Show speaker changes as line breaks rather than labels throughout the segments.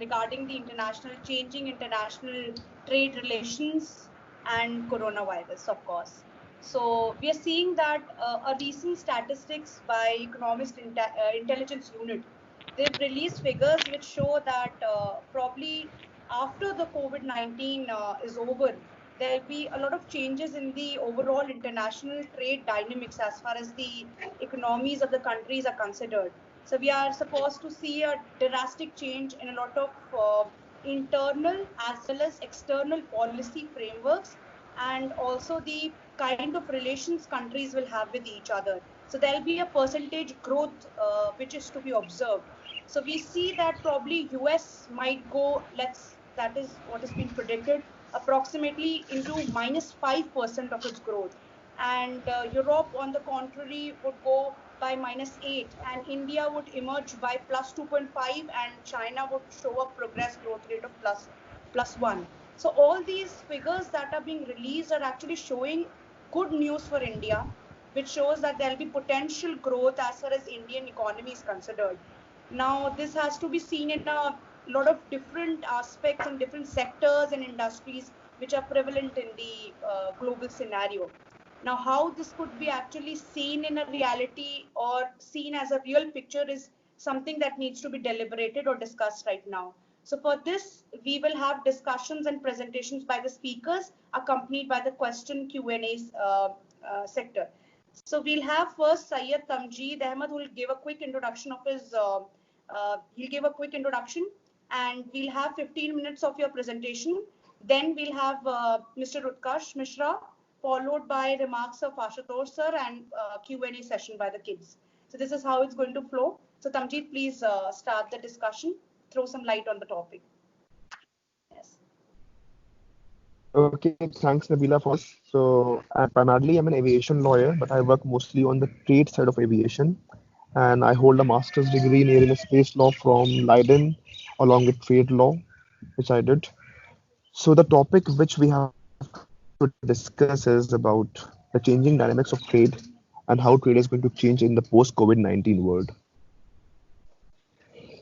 regarding the changing international trade relations and coronavirus, of course. So we are seeing that a recent statistics by Intelligence Unit, they've released figures which show that probably after the COVID-19 is over, there'll be a lot of changes in the overall international trade dynamics as far as the economies of the countries are considered. So we are supposed to see a drastic change in a lot of internal as well as external policy frameworks, and also the kind of relations countries will have with each other. So there'll be a percentage growth which is to be observed. So we see that probably US might go, that is what has been predicted, approximately into -5% of its growth. And Europe, on the contrary, would go by -8, and India would emerge by +2.5, and China would show a progress growth rate of +1. So all these figures that are being released are actually showing good news for India, which shows that there will be potential growth as far as Indian economy is considered. Now, this has to be seen in a lot of different aspects and different sectors and industries which are prevalent in the global scenario. Now, how this could be actually seen in a reality or seen as a real picture is something that needs to be deliberated or discussed right now. So for this, we will have discussions and presentations by the speakers accompanied by the question Q&A sector. So we'll have first Syed Tamjeed Ahmed, who will give a quick introduction of his, he'll give a quick introduction, and we'll have 15 minutes of your presentation. Then we'll have Mr. Utkarsh Mishra, followed by remarks of Ashutosh sir and Q&A session by the kids. So this is how it's going to flow. So Tamjeed, please start the discussion, throw some light on the topic. Yes.
Okay, thanks Nabila for this. So primarily I'm an aviation lawyer, but I work mostly on the trade side of aviation. And I hold a master's degree in air and space law from Leiden, along with trade law, which I did. So the topic which we have to discuss is about the changing dynamics of trade and how trade is going to change in the post-COVID-19 world.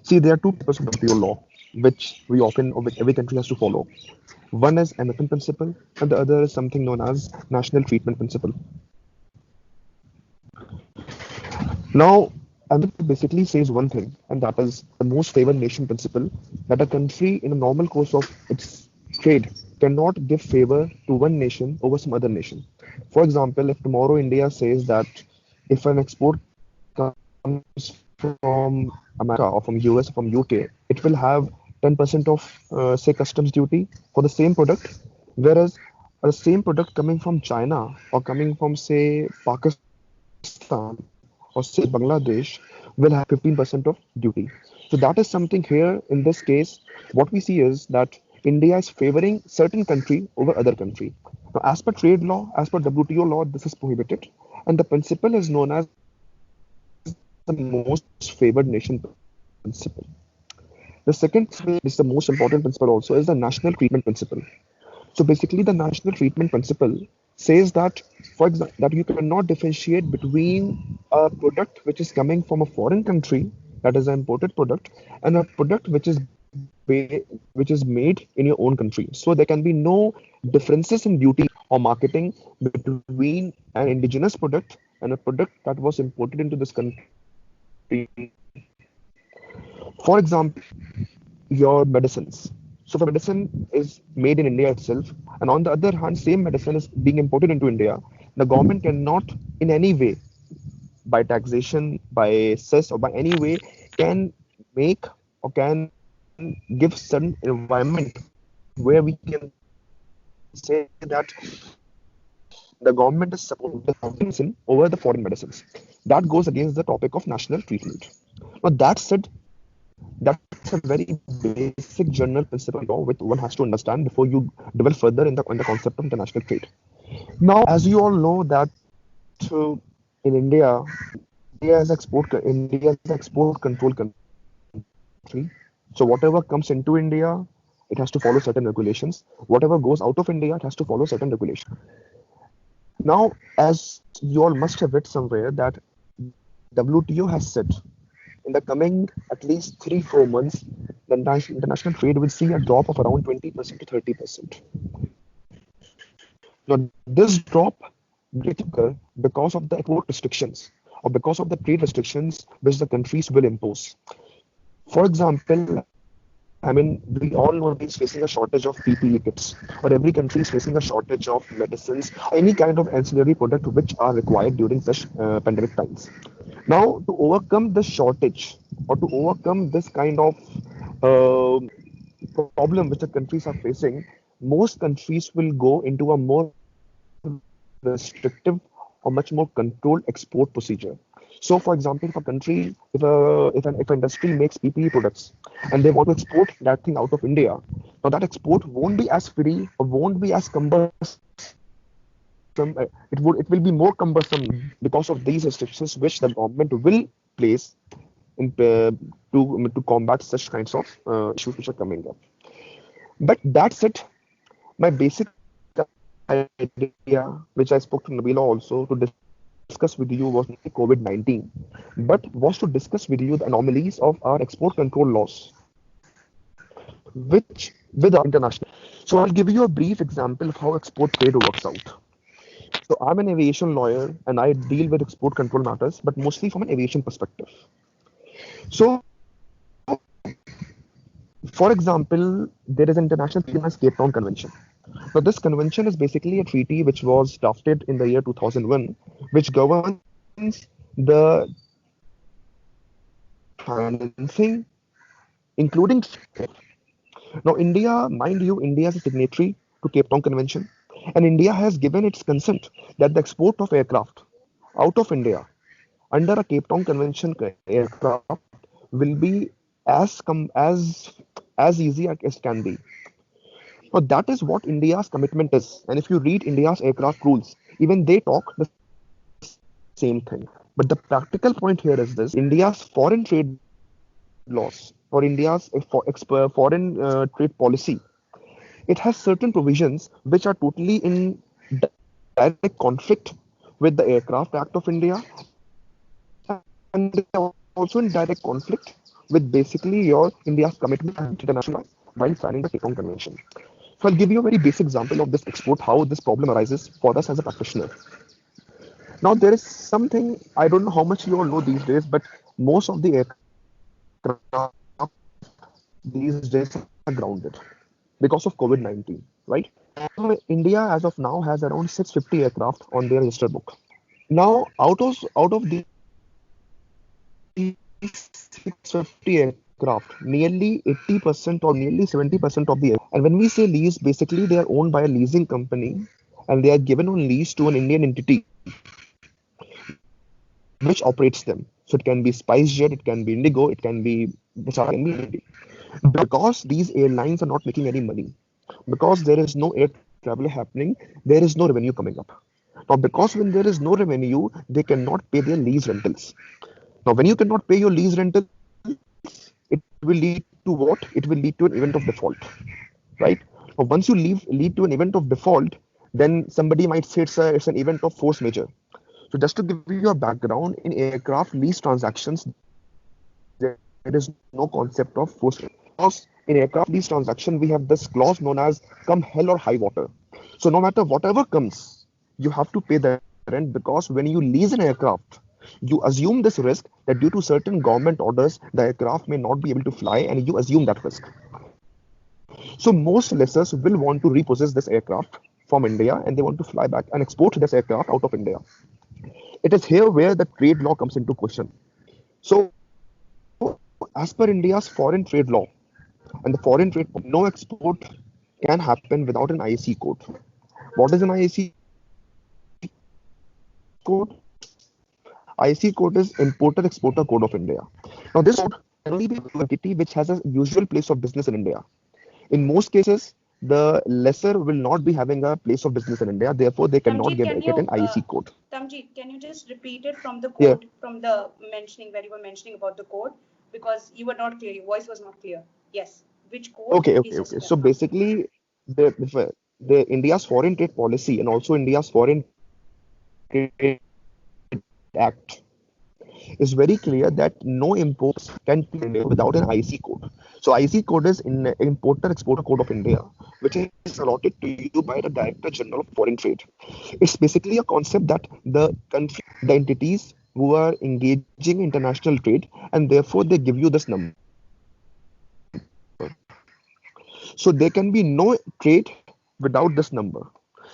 See, there are two types of WTO law which we often or which every country has to follow. One is American principle, and the other is something known as national treatment principle. Now, America basically says one thing, and that is the most favored nation principle, that a country in a normal course of its trade cannot give favor to one nation over some other nation. For example, if tomorrow India says that if an export comes from America or from US or from UK, it will have 10% of say customs duty for the same product, whereas the same product coming from China or coming from say Pakistan or say Bangladesh will have 15% of duty. So that is something here in this case. What we see is that India is favoring certain country over other country. Now, as per trade law, as per WTO law, this is prohibited, and the principle is known as the most favored nation principle. The second thing is the most important principle also is the national treatment principle. So basically, the national treatment principle says that, for example, that you cannot differentiate between a product which is coming from a foreign country, that is an imported product, and a product which is made in your own country. So there can be no differences in duty or marketing between an indigenous product and a product that was imported into this country. For example, your medicines. So if a medicine is made in India itself, and on the other hand, same medicine is being imported into India, the government cannot in any way, by taxation, by cess, or by any way, can make or can give certain environment where we can say that the government is supporting medicine over the foreign medicines. That goes against the topic of national treatment. Now that said, that's a very basic general principle law which one has to understand before you delve further in the concept of international trade. Now, as you all know that in India, India is an export control country. So whatever comes into India, it has to follow certain regulations. Whatever goes out of India, it has to follow certain regulations. Now, as you all must have read somewhere that WTO has said in the coming at least 3 4 months, the international trade will see a drop of around 20% to 30%. Now, this drop will occur because of the export restrictions or because of the trade restrictions which the countries will impose. For example, I mean, we all know that is facing a shortage of PPE kits, or every country is facing a shortage of medicines, any kind of ancillary product which are required during such pandemic times. Now, to overcome this shortage or to overcome this kind of uh, problem which the countries are facing, most countries will go into a more restrictive or much more controlled export procedure. So, for example, if a country, if an industry makes PPE products and they want to export that thing out of India, now that export won't be as free or won't be as cumbersome. It will be more cumbersome because of these restrictions which the government will place in to combat such kinds of issues which are coming up. But that's it. My basic idea, which I spoke to Nabila also to discuss with you, was not COVID-19, but was to discuss with you the anomalies of our export control laws, which with our international. So I'll give you a brief example of how export trade works out. So I'm an aviation lawyer and I deal with export control matters, but mostly from an aviation perspective. So, for example, there is an international treaty known as Cape Town Convention. Now, this convention is basically a treaty which was drafted in the year 2001, which governs the financing, including. Now, India, mind you, India is a signatory to Cape Town Convention, and India has given its consent that the export of aircraft out of India under a Cape Town Convention aircraft will be as easy as can be. Now, that is what India's commitment is. And if you read India's aircraft rules, even they talk the same thing. But the practical point here is this: India's foreign trade laws or India's foreign trade policy, it has certain provisions which are totally in direct conflict with the Aircraft Act of India, and they are also in direct conflict with basically your India's commitment to international law while signing the Cape Town Convention. So I'll give you a very basic example of this export, how this problem arises for us as a practitioner. Now there is something I don't know how much you all know these days, but most of the aircraft these days are grounded because of COVID-19, right? India as of now has around 650 aircraft on their register book. Now out of these 650 aircraft, nearly 80% or nearly 70% of the aircraft, and when we say lease, basically they are owned by a leasing company and they are given on lease to an Indian entity which operates them. So it can be SpiceJet, it can be Indigo, it can be Vistara, it can be anything. Because these airlines are not making any money, because there is no air travel happening, there is no revenue coming up. Now, because when there is no revenue, they cannot pay their lease rentals. Now, when you cannot pay your lease rental, it will lead to what? It will lead to an event of default, right? Now, once you lead to an event of default, then somebody might say it's an event of force majeure. So just to give you a background, in aircraft lease transactions, there is no concept of force majeure. Because in aircraft lease transaction, we have this clause known as come hell or high water. So no matter whatever comes, you have to pay the rent, because when you lease an aircraft, you assume this risk that due to certain government orders, the aircraft may not be able to fly, and you assume that risk. So most lessors will want to repossess this aircraft from India and they want to fly back and export this aircraft out of India. It is here where the trade law comes into question. So, as per India's foreign trade law and the foreign trade, no export can happen without an IC code. What is an IC code? IC code is Importer Exporter Code of India. Now, this code can only be an entity which has a usual place of business in India. In most cases, the lessor will not be having a place of business in India, therefore they cannot get an IC code.
Tamjeet, can you just repeat it from the
Yeah.
code, from the mentioning where you were mentioning about the code, because you were not clear, your voice was not clear. Yes, which code?
Okay.
Please just
So basically, the India's foreign trade policy and also India's foreign trade act. is very clear that no imports can be India without an IC code. So IC code is in Importer Exporter Code of India, which is allotted to you by the Director General of Foreign Trade. It's basically a concept that the country, the entities who are engaging international trade, and therefore they give you this number. So there can be no trade without this number.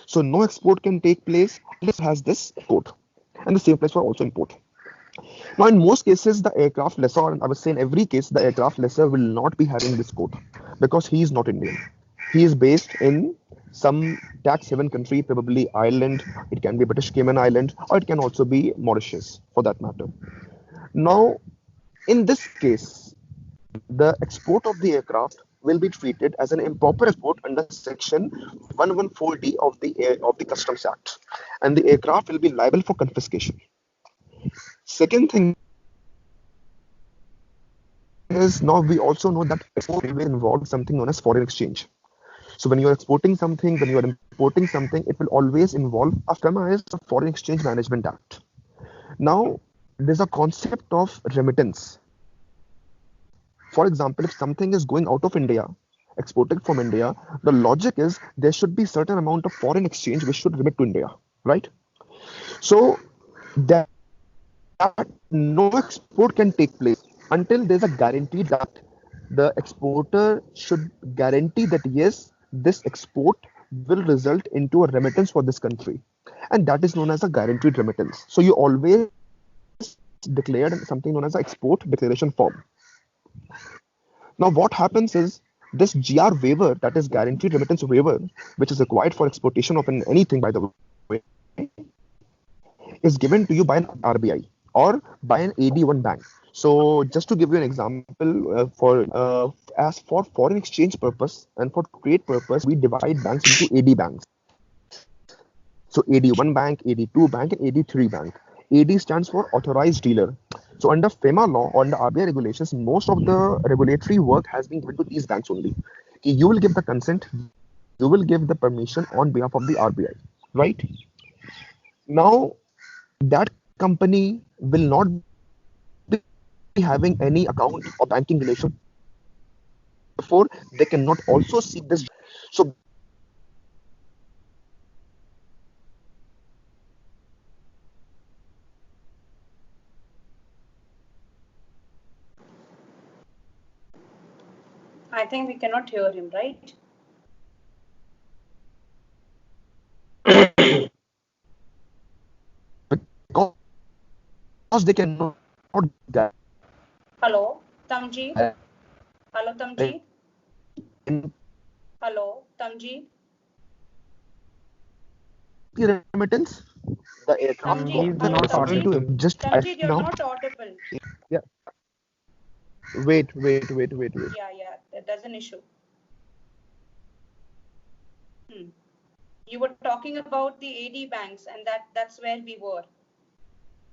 So no export can take place unless it has this code. And the same applies for also import. Now, in most cases, the aircraft lessor, and I would say in every case, the aircraft lessor will not be having this code because he is not Indian. He is based in some tax haven country, probably Ireland, it can be British Cayman Island, or it can also be Mauritius for that matter. Now, in this case, the export of the aircraft will be treated as an improper export under Section 114D of the Customs Act, and the aircraft will be liable for confiscation. Second thing is, now we also know that export will involve something known as foreign exchange. So when you are exporting something, when you are importing something, it will always involve a FEMA is the Foreign Exchange Management Act. Now, there's a concept of remittance. For example, if something is going out of India, exported from India, the logic is there should be certain amount of foreign exchange which should remit to India, right? So that no export can take place until there's a guarantee that the exporter should guarantee that yes, this export will result into a remittance for this country, and that is known as a guaranteed remittance. So you always declared something known as an export declaration form. Now what happens is this GR waiver, that is guaranteed remittance waiver, which is required for exportation of anything, by the way, is given to you by an RBI or by an AD1 bank. So just to give you an example, as for foreign exchange purpose and for trade purpose, we divide banks into AD banks. So AD1 bank, AD2 bank, and AD3 bank. AD stands for authorized dealer. So under FEMA law or under RBI regulations, most of the regulatory work has been given to these banks only. You will give the consent, you will give the permission on behalf of the RBI, right? Now, that company will not be having any account or banking relation. Therefore, they cannot also seek this. So
I think we cannot hear him, right?
because they cannot
Hello, Tamji. Hello, Tamji. Hello, Tamji.
remittance, the aircraft
Tamji,
hello,
not
Tamji. Just
Tamji, you're
now.
not audible.
Yeah. Wait.
Yeah, there's an issue. You were talking about the AD banks, and that's where we were.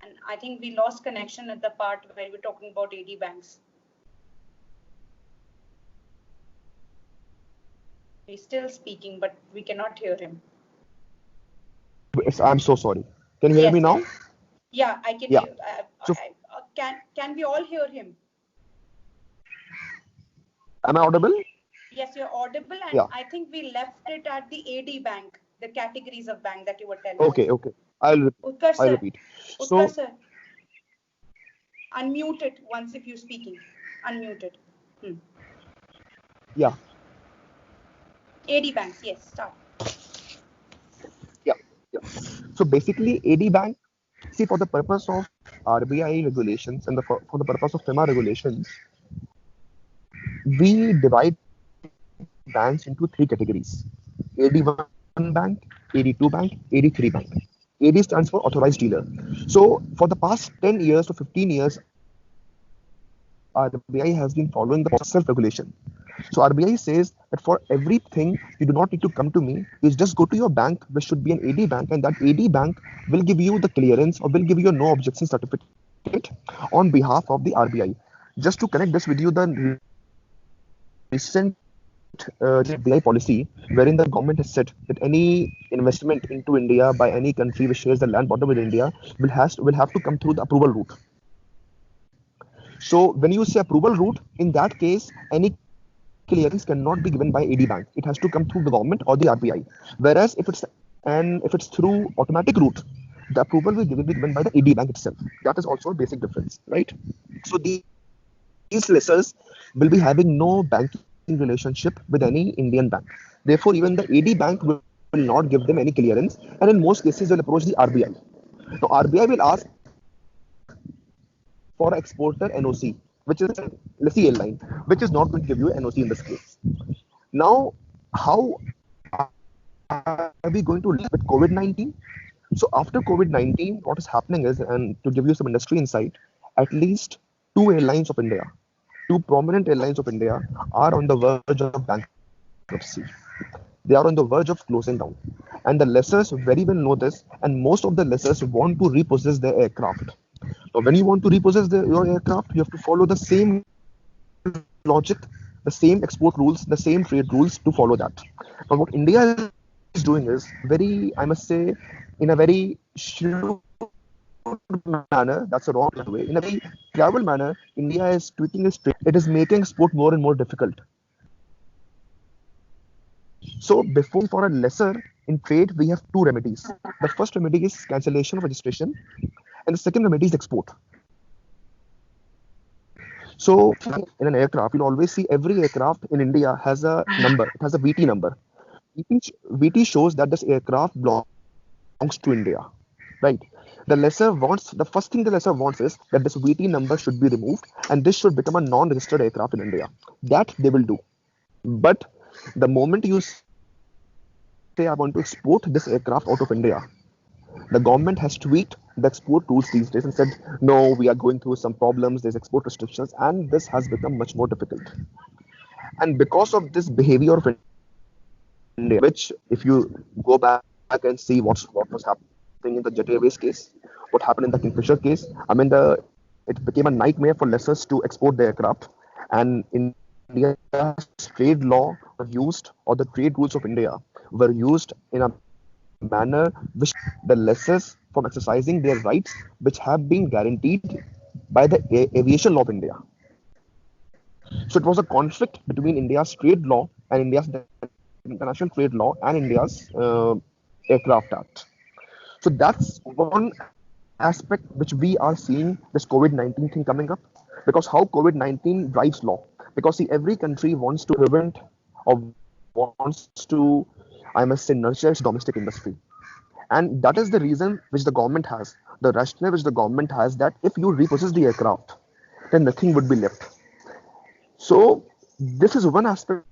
And I think we lost connection at the part where we're talking about AD banks. He's still speaking, but we cannot hear him.
I'm so sorry. Can you hear me now?
Yeah, I can
Yeah.
hear.
So,
Can we all hear him?
am I audible?
Yes, you're audible, and
Yeah.
I think we left it at the AD bank, the categories of bank that you were telling
Okay.
us.
I'll
Utkarsh sir.
repeat.
Utkarsh sir. Unmute it once if you're speaking. Unmute it.
Yeah.
AD banks, yes, start.
Yeah. So basically, AD bank, see, for the purpose of RBI regulations and for the purpose of FEMA regulations, we divide banks into three categories: AD1 bank, AD2 bank, AD3 bank. AD stands for authorized dealer. So for the past 10 years to 15 years, RBI has been following the self-regulation. So RBI says that for everything, you do not need to come to me. You just go to your bank, which should be an AD bank, and that AD bank will give you the clearance or will give you a no objection certificate on behalf of the RBI. Just to connect this with you, the recent RBI policy, wherein the government has said that any investment into India by any country which shares the land border with India will have to come through the approval route. So when you say approval route, in that case, any clearance cannot be given by AD Bank. It has to come through the government or the RBI. Whereas if it's through automatic route, the approval will be given by the AD Bank itself. That is also a basic difference, right? So these lessors will be having no banking relationship with any Indian bank. Therefore, even the AD Bank will not give them any clearance, and in most cases, they'll approach the RBI. Now, RBI will ask for an exporter NOC, which is a lessee airline, which is not going to give you an NOC in this case. Now, how are we going to live with COVID-19? So after COVID-19, what is happening is, and to give you some industry insight, at least two airlines of India, two prominent airlines of India, are on the verge of bankruptcy. They are on the verge of closing down. And the lessors very well know this, and most of the lessors want to repossess their aircraft. Now, when you want to repossess your aircraft, you have to follow the same logic, the same export rules, the same trade rules to follow that. Now, what India is doing is very, I must say, in a very shrewd manner, that's a wrong way. In a very travel manner, India is tweaking its trade policy. It is making export more and more difficult. So before we can say anything for a lesser in trade, we have two remedies. The first remedy is cancellation of registration, and the second remedy is export. So in an aircraft, you'll always see every aircraft in India has a number. It has a VT number. VT shows that this aircraft belongs to India, right? The lessor wants the first thing the lessor wants is that this VT number should be removed, and this should become a non-registered aircraft in India. That they will do. But the moment you say, I want to export this aircraft out of India, the government has tweaked the export rules these days and said, no, we are going through some problems, there's export restrictions, and this has become much more difficult. And because of this behavior of India, which if you go back and see what was happening in the Jet Airways case, what happened in the Kingfisher case, it became a nightmare for lessors to export their aircraft. And India's trade law were used, or the trade rules of India were used in a manner which prevented the lessors from exercising their rights, which have been guaranteed by the aviation law of India. So it was a conflict between India's trade law and India's international trade law and India's aircraft act. So that's one aspect which we are seeing this COVID-19 thing coming up. Because how COVID-19 drives law? Because see, every country wants to prevent or wants to, I must say, nurture its domestic industry. And that is the reason which the government has. The rationale which the government has that if you repossess the aircraft, then nothing would be left. So this is one aspect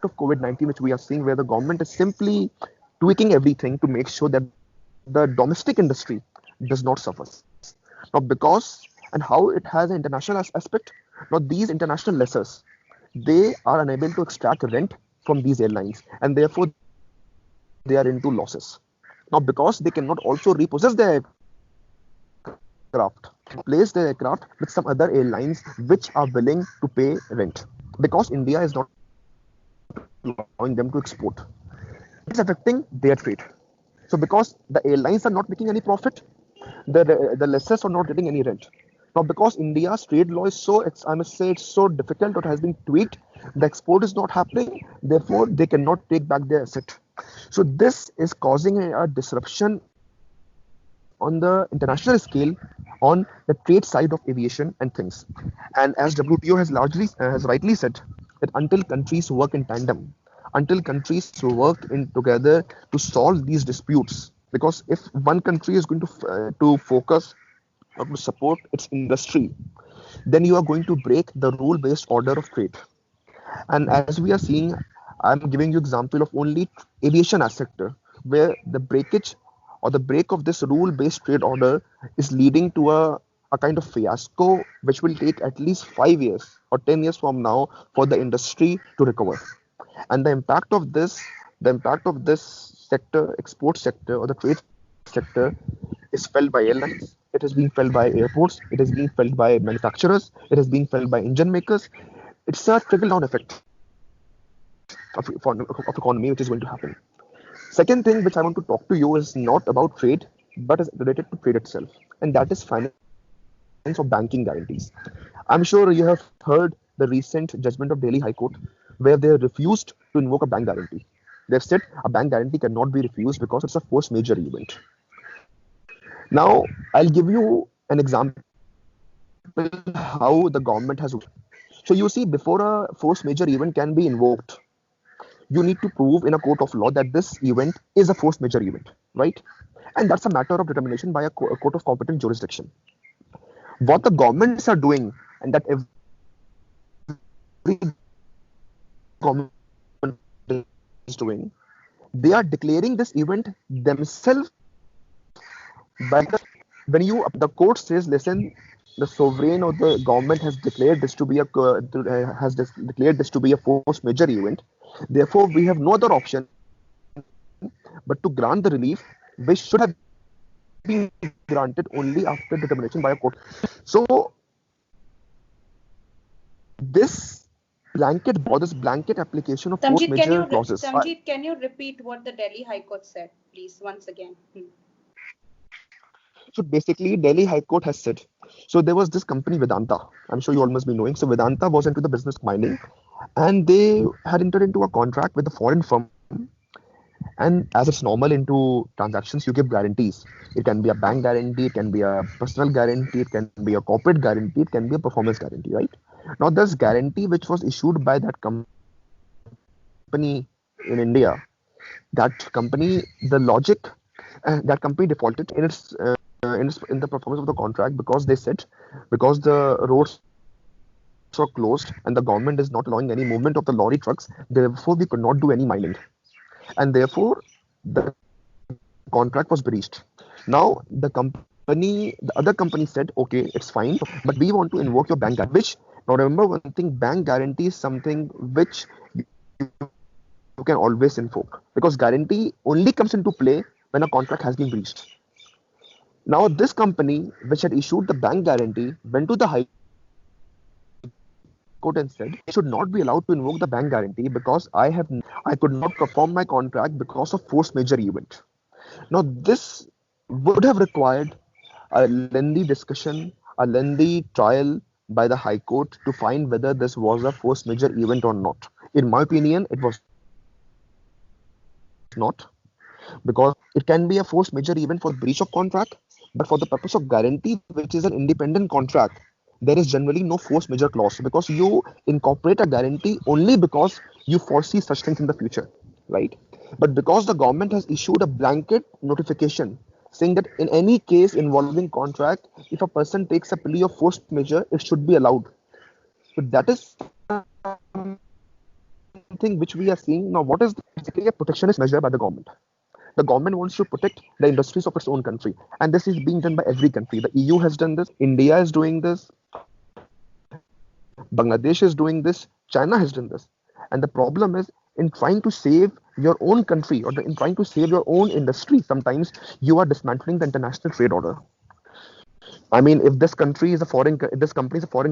of COVID-19 which we are seeing where the government is simply tweaking everything to make sure that the domestic industry does not suffer. Now, because and how it has an international aspect, now these international lessors, they are unable to extract rent from these airlines, and therefore they are into losses. Now, because they cannot also repossess their aircraft, replace their aircraft with some other airlines which are willing to pay rent, because India is not allowing them to export. That is affecting their trade. So because the airlines are not making any profit, the lessors are not getting any rent. Now, because India's trade law is so, I must say, it's so difficult, or it has been tweaked, the export is not happening. Therefore, they cannot take back their asset. So this is causing a disruption on the international scale on the trade side of aviation and things. And as WTO has rightly said, that until countries work in tandem, until countries work in together to solve these disputes, because if one country is going to focus or to support its industry, then you are going to break the rule-based order of trade. And as we are seeing, I'm giving you example of only aviation as sector, where the breakage or the break of this rule-based trade order is leading to a kind of fiasco which will take at least 5 years or 10 years from now for the industry to recover. And the impact of this sector, export sector or the trade sector, is felt by airlines. It is being felt by airports. It is being felt by manufacturers. It is being felt by engine makers. It's a trickle down effect of economy which is going to happen. Second thing which I want to talk to you is not about trade, but is related to trade itself, and that is financial inclusion. of banking guarantees. I'm sure you have heard the recent judgment of Delhi High Court where they refused to invoke a bank guarantee. They've said a bank guarantee cannot be refused because it's a force major event. Now, I'll give you an example how the government has. So, you see, before a force major event can be invoked, you need to prove in a court of law that this event is a force major event, right? And that's a matter of determination by a court of competent jurisdiction. What the governments are doing, and that every government is doing, they are declaring this event themselves by when you the court says, listen, the sovereign or the government has declared this to be declared this to be a force major event. Therefore, we have no other option but to grant the relief, which should have been granted only after determination by a court. So this blanket application of force major clauses.
Tamjeet, can you repeat what the Delhi High Court said, please, once again?
So basically, Delhi High Court has said, so there was this company Vedanta. I'm sure you all must be knowing. So Vedanta was into the business of mining, and they had entered into a contract with a foreign firm. And as it's normal into transactions, you give guarantees. It can be a bank guarantee, it can be a personal guarantee, it can be a corporate guarantee, it can be a performance guarantee, right? Now, this guarantee which was issued by that company in India, that company, the logic, that company defaulted in the performance of the contract because they said because the roads were closed and the government is not allowing any movement of the lorry trucks, therefore we could not do any mining, and therefore the contract was breached. Now the other company said, okay, it's fine, but we want to invoke your bank guarantee. Which, now remember one thing, bank guarantee is something which you can always invoke because guarantee only comes into play when a contract has been breached. Now this company which had issued the bank guarantee went to the High Court and said I should not be allowed to invoke the bank guarantee because I could not perform my contract because of force major event. Now this would have required a lengthy discussion, a lengthy trial by the High Court to find whether this was a force major event or not. In my opinion, it was not, because it can be a force major event for breach of contract, but for the purpose of guarantee, which is an independent contract, there is generally no force major clause because you incorporate a guarantee only because you foresee such things in the future, right? But because the government has issued a blanket notification saying that in any case involving contract, if a person takes a plea of force major, it should be allowed. So that is something which we are seeing now. What is basically a protectionist measure by the government? The government wants to protect the industries of its own country, and this is being done by every country. The EU has done this, India is doing this, Bangladesh is doing this, China has done this. And the problem is, in trying to save your own country or in trying to save your own industry, sometimes you are dismantling the international trade order. I mean, if this company is a foreign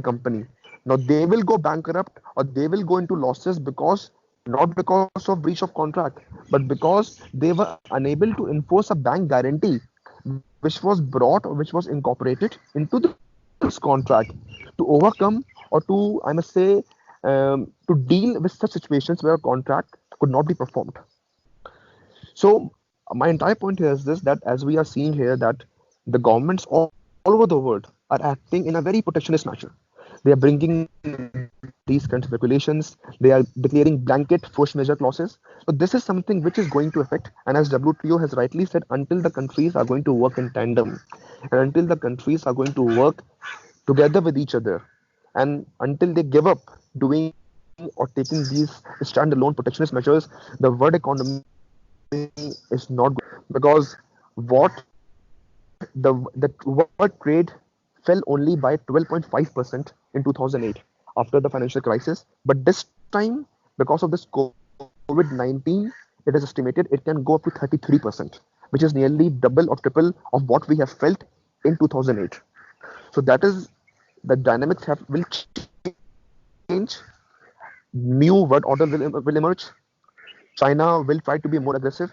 company, now they will go bankrupt or they will go into losses not because of breach of contract, but because they were unable to enforce a bank guarantee, which was incorporated into this contract to overcome or to, I must say, to deal with such situations where a contract could not be performed. So my entire point here is this, that as we are seeing here, that the governments all over the world are acting in a very protectionist manner. They are bringing these kinds of regulations. They are declaring blanket force major clauses. So this is something which is going to affect, and as WTO has rightly said, until the countries are going to work in tandem, and until the countries are going to work together with each other, and until they give up doing or taking these standalone protectionist measures, the world economy is not good, because what the world trade fell only by 12.5% in 2008 after the financial crisis. But this time, because of this COVID-19, it is estimated it can go up to 33%, which is nearly double or triple of what we have felt in 2008. So that is the dynamics will change. New world order will emerge. China will try to be more aggressive,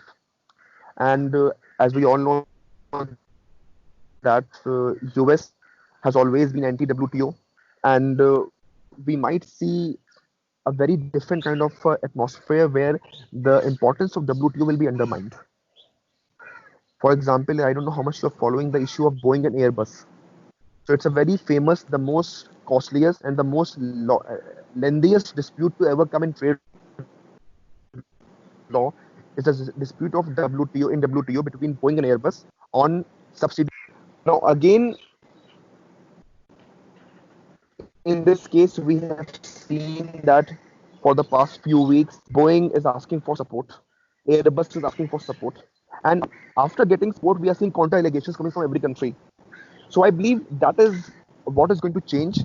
and as we all know that US has always been anti-WTO, and we might see a very different kind of atmosphere where the importance of WTO will be undermined. For example, I don't know how much you're following the issue of Boeing and Airbus. So it's a very famous, the most costliest, and the most lengthiest dispute to ever come in trade law is the dispute of WTO in WTO between Boeing and Airbus on subsidy. Now, again, in this case, we have seen that for the past few weeks, Boeing is asking for support, Airbus is asking for support, and after getting support, we are seeing counter allegations coming from every country. So I believe that is what is going to change.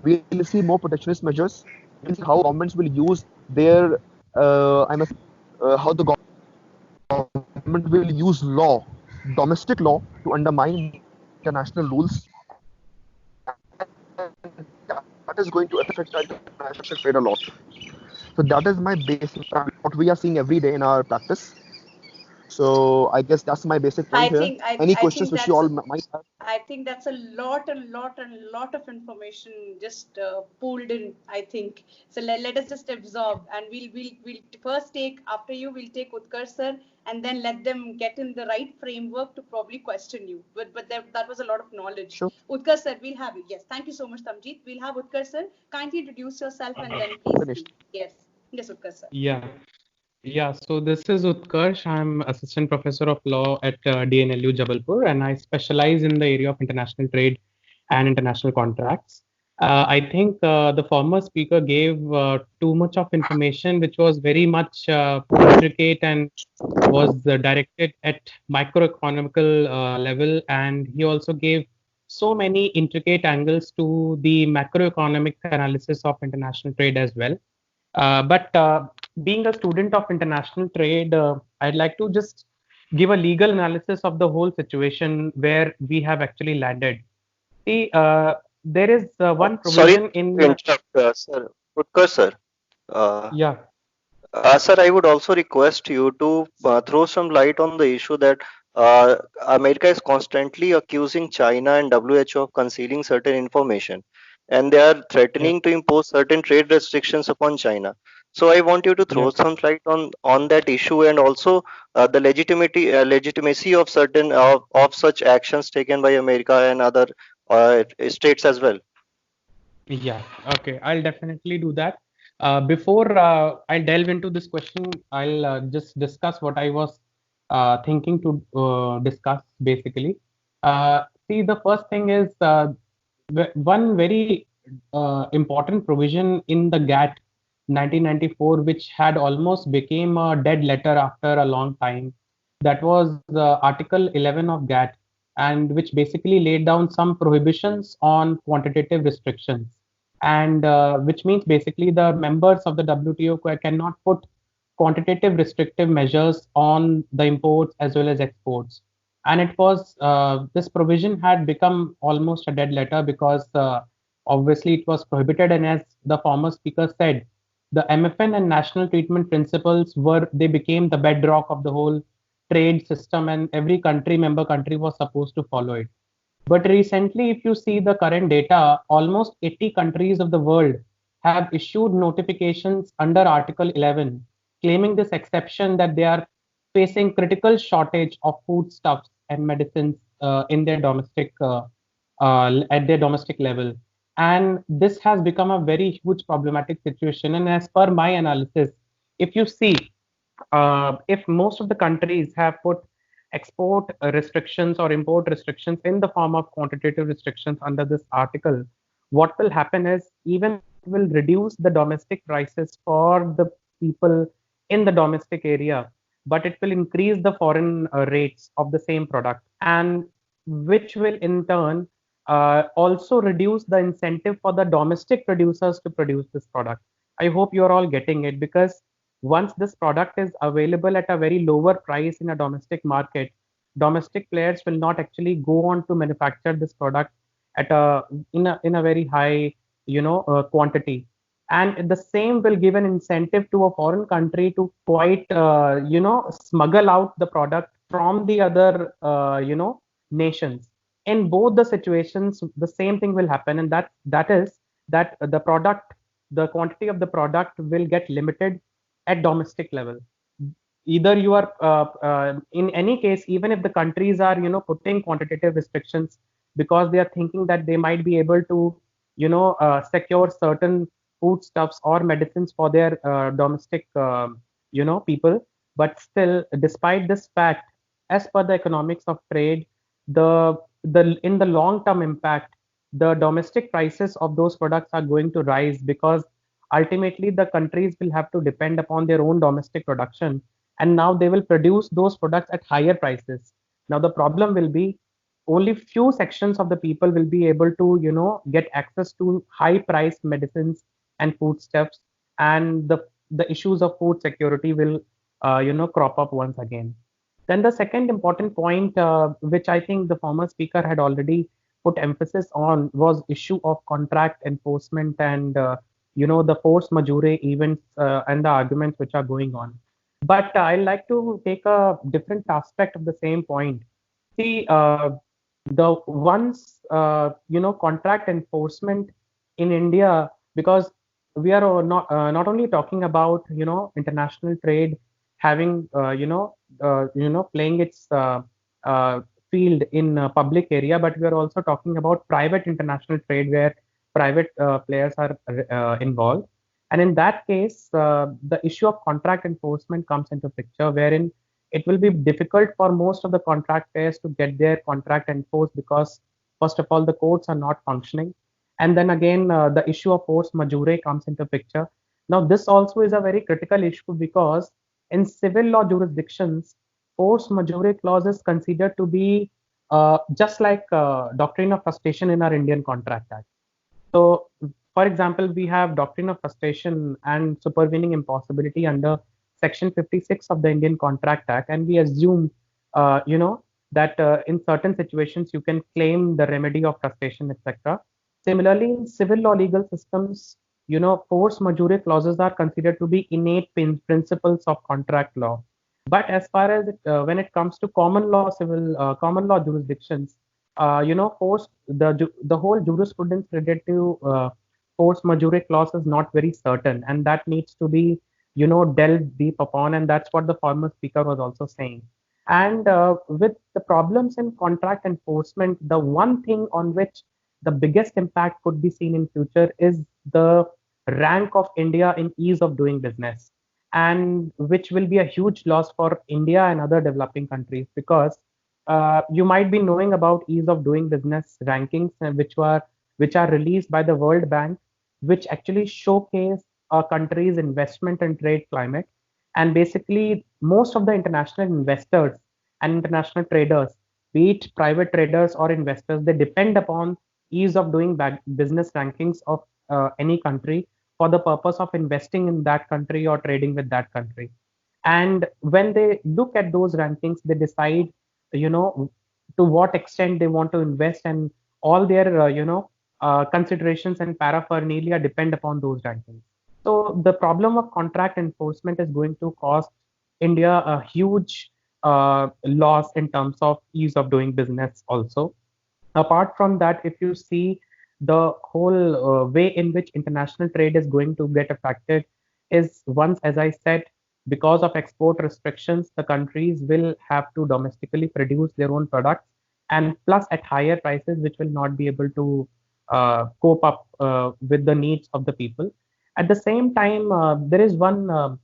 We will see more protectionist measures. We'll see how governments will use their, how the government will use law, domestic law, to undermine international rules. That is going to affect international trade a lot. So that is my basic what we are seeing every day in our practice. So I guess that's my basic point here. Any questions which you all might have?
I think that's a lot of information just pooled in. I think so. Let us just absorb, and we'll first take after you. We'll take Utkarsh sir, and then let them get in the right framework to probably question you. But that was a lot of knowledge.
Sure.
Utkarsh sir, we'll have you. Yes, thank you so much, Tamjeet. We'll have Utkarsh sir. Kindly introduce yourself and then please.
Finished.
Yes, Utkarsh sir.
Yeah, so this is Utkarsh. I'm Assistant Professor of Law at DNLU Jabalpur, and I specialize in the area of international trade and international contracts. I think the former speaker gave too much of information, which was very much intricate and was directed at microeconomical level, and he also gave so many intricate angles to the macroeconomic analysis of international trade as well. But being a student of international trade, I'd like to just give a legal analysis of the whole situation where we have actually landed. See, there is one provision in.
Sorry to interrupt, sir. Utkarsh, sir.
Yeah.
Sir, I would also request you to throw some light on the issue that America is constantly accusing China and WHO of concealing certain information, and they are threatening to impose certain trade restrictions upon China. So I want you to throw some light on that issue, and also the legitimacy of certain of such actions taken by America and other states as well.
Yeah, okay, I'll definitely do that. Before I delve into this question, I'll just discuss what I was thinking to discuss basically. See, the first thing is one very important provision in the GATT 1994, which had almost became a dead letter after a long time. That was Article 11 of GATT, and which basically laid down some prohibitions on quantitative restrictions, and which means basically the members of the WTO cannot put quantitative restrictive measures on the imports as well as exports. And it was this provision had become almost a dead letter because obviously it was prohibited, and as the former speaker said, the MFN and national treatment principles they became the bedrock of the whole trade system, and every member country was supposed to follow it. But recently, if you see the current data, almost 80 countries of the world have issued notifications under Article 11, claiming this exception that they are facing critical shortage of foodstuffs and medicines in their at their domestic level. And this has become a very huge problematic situation. And as per my analysis, if you see, if most of the countries have put export restrictions or import restrictions in the form of quantitative restrictions under this article, what will happen is even will reduce the domestic prices for the people in the domestic area, but it will increase the foreign rates of the same product, and which will in turn also reduce the incentive for the domestic producers to produce this product. I hope you're all getting it, because once this product is available at a very lower price in a domestic market, domestic players will not actually go on to manufacture this product at in a very high quantity, and the same will give an incentive to a foreign country to quite smuggle out the product from the other nations. in both the situations, the same thing will happen, and that is that the quantity of the product will get limited at domestic level. Either you are in any case, even if the countries are putting quantitative restrictions because they are thinking that they might be able to secure certain foodstuffs or medicines for their domestic people, but still, despite this fact, as per the economics of trade, the in the long term impact, the domestic prices of those products are going to rise, because ultimately the countries will have to depend upon their own domestic production, and now they will produce those products at higher prices. Now the problem will be only few sections of the people will be able to get access to high priced medicines and foodstuffs, and the issues of food security will crop up once again. Then the second important point, which I think the former speaker had already put emphasis on, was issue of contract enforcement and the force majeure events and the arguments which are going on. But I like to take a different aspect of the same point. See, the once contract enforcement in India, because we are not only talking about international trade having playing its field in public area, but we are also talking about private international trade where private players are involved. And in that case, the issue of contract enforcement comes into picture, wherein it will be difficult for most of the contract players to get their contract enforced because, first of all, the courts are not functioning. And then again, the issue of force majeure comes into picture. Now, this also is a very critical issue because in civil law jurisdictions, force majeure clause is considered to be just like doctrine of frustration in our Indian Contract Act. So, for example, we have doctrine of frustration and supervening impossibility under Section 56 of the Indian Contract Act, and we assume, that in certain situations you can claim the remedy of frustration, etc. Similarly, in civil law legal systems, force majeure clauses are considered to be innate principles of contract law. But as far as when it comes to common law jurisdictions, force the whole jurisprudence related to force majeure clause is not very certain, and that needs to be delved deep upon, and that's what the former speaker was also saying. And with the problems in contract enforcement, the one thing on which the biggest impact could be seen in future is the rank of India in ease of doing business, and which will be a huge loss for India and other developing countries, because you might be knowing about ease of doing business rankings, which are released by the World Bank, which actually showcase a country's investment and trade climate. And basically, most of the international investors and international traders, be it private traders or investors, they depend upon ease of doing business rankings of any country for the purpose of investing in that country or trading with that country. And when they look at those rankings, they decide to what extent they want to invest, and all their considerations and paraphernalia depend upon those rankings. So the problem of contract enforcement is going to cost India a huge loss in terms of ease of doing business also. Apart from that, if you see the whole way in which international trade is going to get affected is, once, as I said, because of export restrictions, the countries will have to domestically produce their own products, and plus at higher prices, which will not be able to cope up with the needs of the people. At the same time, there is one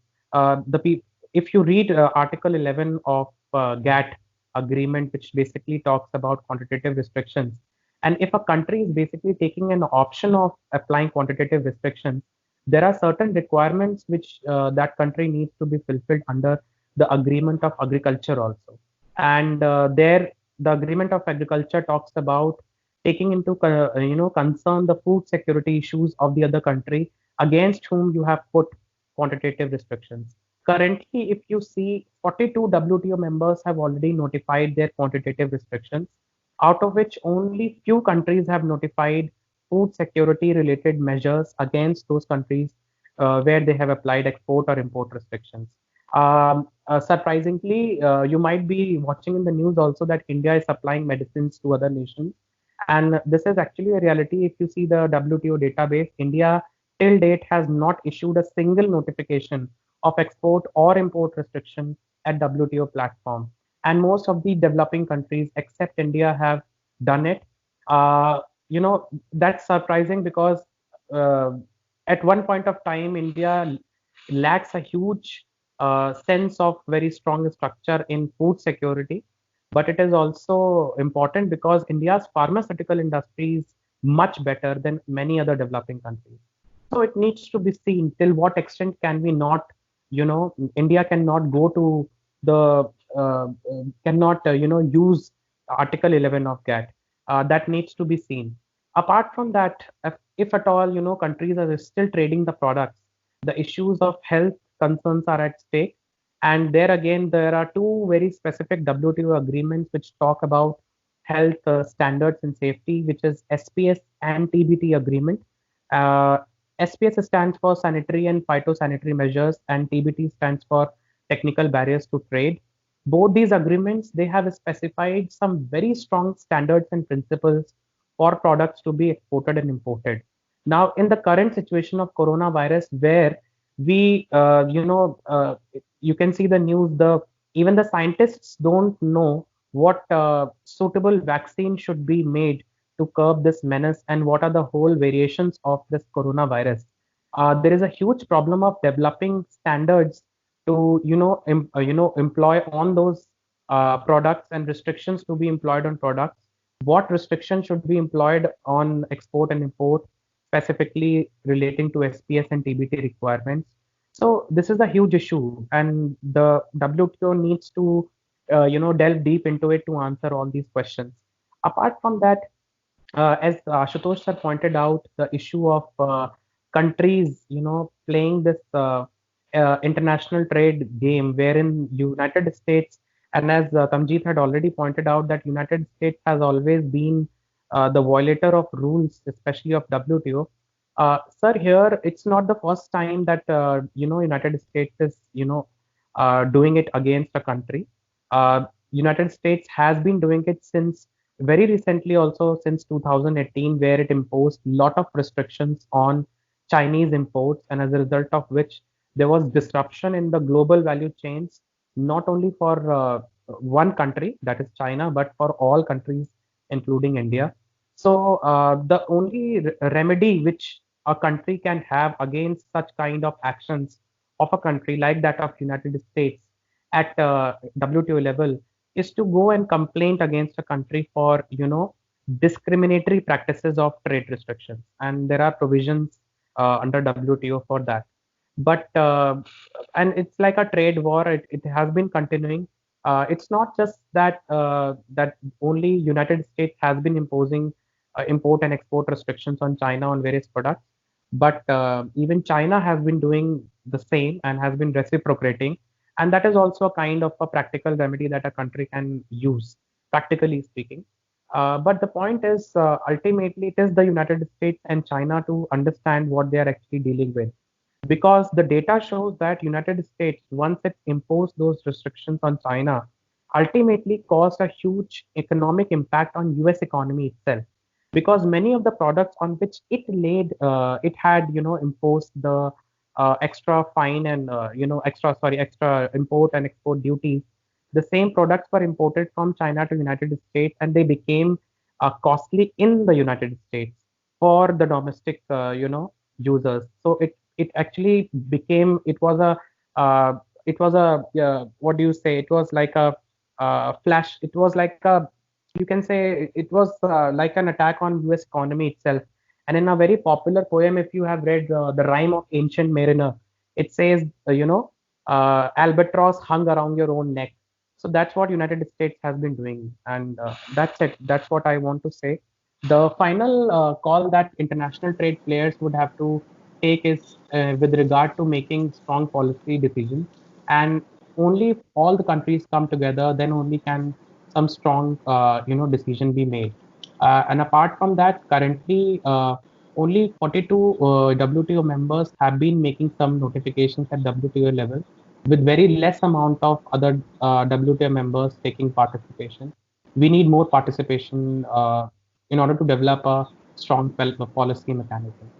if you read Article 11 of GATT agreement, which basically talks about quantitative restrictions, and if a country is basically taking an option of applying quantitative restrictions, there are certain requirements which that country needs to be fulfilled under the agreement of agriculture also. And there, the agreement of agriculture talks about taking into concern the food security issues of the other country against whom you have put quantitative restrictions. Currently, if you see, 42 WTO members have already notified their quantitative restrictions, out of which only few countries have notified food security related measures against those countries where they have applied export or import restrictions. Surprisingly, you might be watching in the news also that India is supplying medicines to other nations. And this is actually a reality. If you see the WTO database, India till date has not issued a single notification of export or import restriction at WTO platform. And most of the developing countries except India have done it. Uh, that's surprising because uh, at one point of time, India lacks a huge sense of very strong structure in food security, but it is also important because India's pharmaceutical industry is much better than many other developing countries. So it needs to be seen till what extent can we not, India cannot go to the cannot use Article 11 of GATT. That needs to be seen. Apart from that, if at all countries are still trading the products, the issues of health concerns are at stake. And there again, there are two very specific WTO agreements which talk about health standards and safety, which is SPS and TBT agreement. Uh, SPS stands for sanitary and phytosanitary measures, and TBT stands for technical barriers to trade. Both these agreements, they have specified some very strong standards and principles for products to be exported and imported. Now, in the current situation of coronavirus, where we, you can see the news, the even the scientists don't know what suitable vaccine should be made to curb this menace and what are the whole variations of this coronavirus. There is a huge problem of developing standards to employ on those products and restrictions to be employed on products. What restrictions should be employed on export and import, specifically relating to SPS and TBT requirements. So this is a huge issue, and the WTO needs to delve deep into it to answer all these questions. Apart from that, as Ashutosh sir pointed out, the issue of countries, playing this international trade game, wherein United States, and as Tamjeet had already pointed out, that United States has always been the violator of rules, especially of WTO. Sir, here it's not the first time that United States is doing it against a country. United States has been doing it since very recently, also since 2018, where it imposed a lot of restrictions on Chinese imports, and as a result of which there was disruption in the global value chains, not only for one country, that is China, but for all countries, including India. So the only remedy which a country can have against such kind of actions of a country like that of United States at WTO level is to go and complain against a country for discriminatory practices of trade restrictions, and there are provisions under WTO for that. But and it's like a trade war. It has been continuing. It's not just that that only United States has been imposing import and export restrictions on China on various products, but even China has been doing the same and has been reciprocating, and that is also a kind of a practical remedy that a country can use, practically speaking. But the point is, ultimately, it is the United States and China to understand what they are actually dealing with, because the data shows that United States, once it imposed those restrictions on China, ultimately caused a huge economic impact on US economy itself, because many of the products on which it had imposed the extra fine and extra import and export duties. The same products were imported from China to United States, and they became costly in the United States for the domestic users. So it actually became, it was a what do you say, it was like a flash, it was like a, you can say it was like an attack on US economy itself. And in a very popular poem, if you have read the rhyme of Ancient Mariner, it says albatross hung around your own neck. So that's what United States has been doing, and that's it. That's what I want to say. The final call that international trade players would have to take is with regard to making strong policy decisions, and only if all the countries come together, then only can some strong decision be made. And apart from that, currently only 42 WTO members have been making some notifications at WTO level. with very less amount of other WTO members taking participation. We need more participation in order to develop a strong policy mechanism.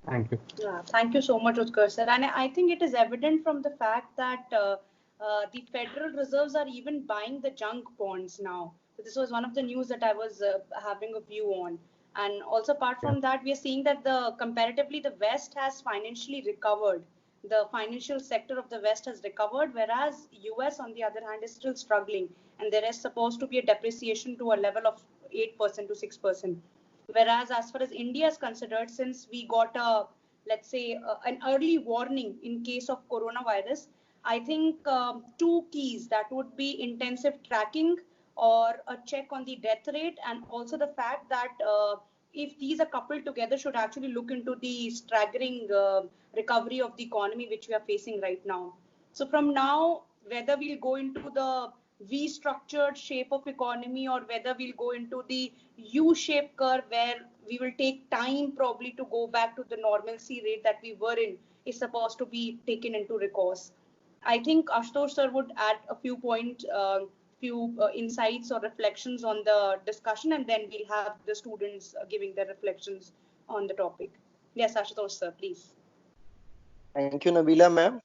Thank you.
Yeah, thank you so much, Utkarsh sir. And I think it is evident from the fact that the Federal Reserves are even buying the junk bonds now. So this was one of the news that I was having a view on. And also apart from that, we are seeing that the comparatively the West has financially recovered. The financial sector of the West has recovered, whereas US on the other hand is still struggling, and there is supposed to be a depreciation to a level of 8% to 6%. Whereas as far as India is considered, since we got a, let's say, an early warning in case of coronavirus, I think two keys that would be intensive tracking or a check on the death rate, and also the fact that if these are coupled together, should actually look into the staggering recovery of the economy which we are facing right now. So from now, whether we'll go into the V-structured shape of economy or whether we'll go into the U-shaped curve where we will take time probably to go back to the normalcy rate that we were in, is supposed to be taken into recourse. I think Ashutosh sir would add a few points, few insights or reflections on the discussion, and then we'll have the students giving their reflections on the topic. Yes, Ashutosh sir, please.
Thank you, Nabila ma'am.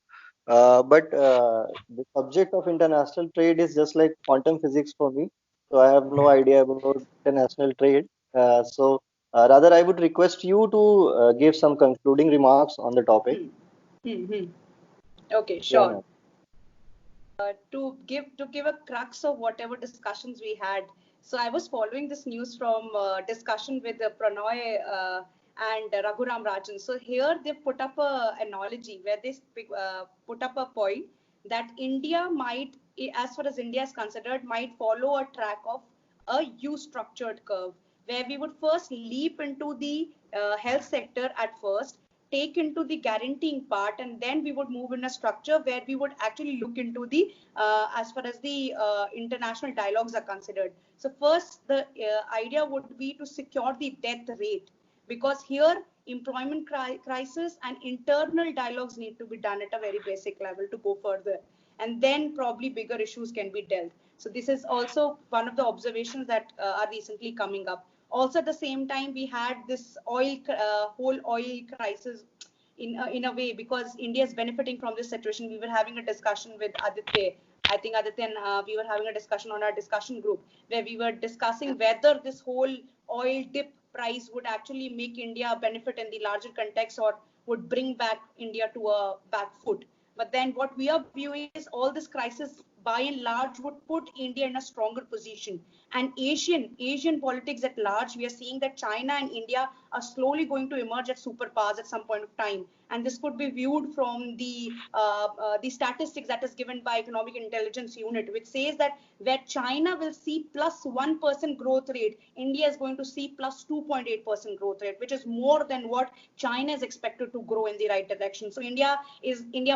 But the subject of international trade is just like quantum physics for me. So I have no idea about international trade. Rather, I would request you to give some concluding remarks on the topic.
Okay,
Yeah,
sure. To give a crux of whatever discussions we had. So I was following this news from discussion with Pranoy and Raghuram Rajan. So here they put up a analogy where they put up a point that India might, as far as India is considered, might follow a track of a U-structured curve, where we would first leap into the health sector at first, take into the guaranteeing part, and then we would move in a structure where we would actually look into the as far as the international dialogues are considered. So first the idea would be to secure the death rate, because here employment crisis and internal dialogues need to be done at a very basic level to go further, and then probably bigger issues can be dealt. So this is also one of the observations that are recently coming up. Also at the same time, we had this whole oil crisis in a way, because India is benefiting from this situation. We were having a discussion with Aditya. I think Aditya and we were having a discussion on our discussion group where we were discussing whether this whole oil dip price would actually make India benefit in the larger context or would bring back India to a back foot. But then what we are viewing is all this crisis by and large would put India in a stronger position. And Asian politics at large, we are seeing that China and India are slowly going to emerge as superpowers at some point of time. And this could be viewed from the statistics that is given by Economic Intelligence Unit, which says that where China will see plus 1% growth rate, India is going to see plus 2.8% growth rate, which is more than what China is expected to grow in the right direction. So India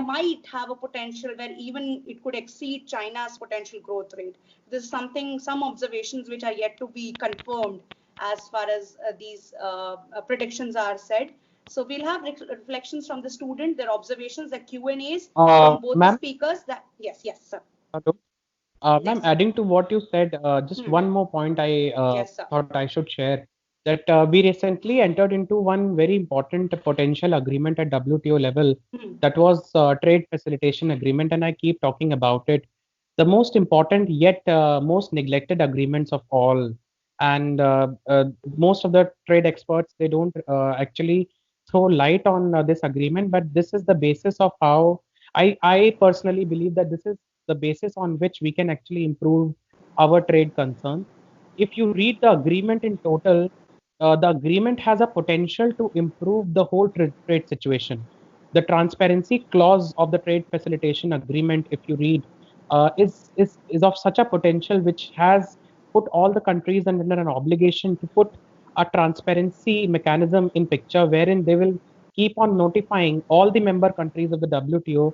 might have a potential where even it could exceed China's potential growth rate. This is some observations which are yet to be confirmed as far as these predictions are said. So we'll have reflections from the student, their observations, the Q&As from both the speakers. Yes, sir.
Hello. Ma'am, adding to what you said, just one more point I thought I should share, that we recently entered into one very important potential agreement at WTO level, that was trade facilitation agreement, and I keep talking about it. The most important yet most neglected agreements of all, and most of the trade experts, they don't actually throw light on this agreement, but this is the basis of how I personally believe that this is the basis on which we can actually improve our trade concerns. If you read the agreement in total, the agreement has a potential to improve the whole trade situation. The transparency clause of the trade facilitation agreement, if you read, is of such a potential, which has put all the countries under an obligation to put a transparency mechanism in picture, wherein they will keep on notifying all the member countries of the WTO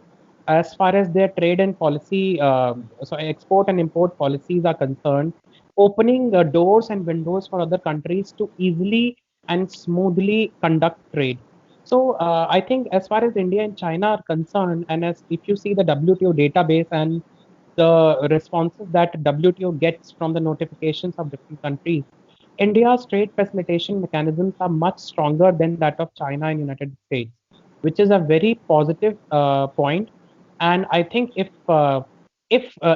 as far as their trade and policy, so export and import policies are concerned, opening doors and windows for other countries to easily and smoothly conduct trade. So I think as far as India and China are concerned, and as if you see the WTO database and the responses that WTO gets from the notifications of different countries, India's trade facilitation mechanisms are much stronger than that of China and United States, which is a very positive point. And I think if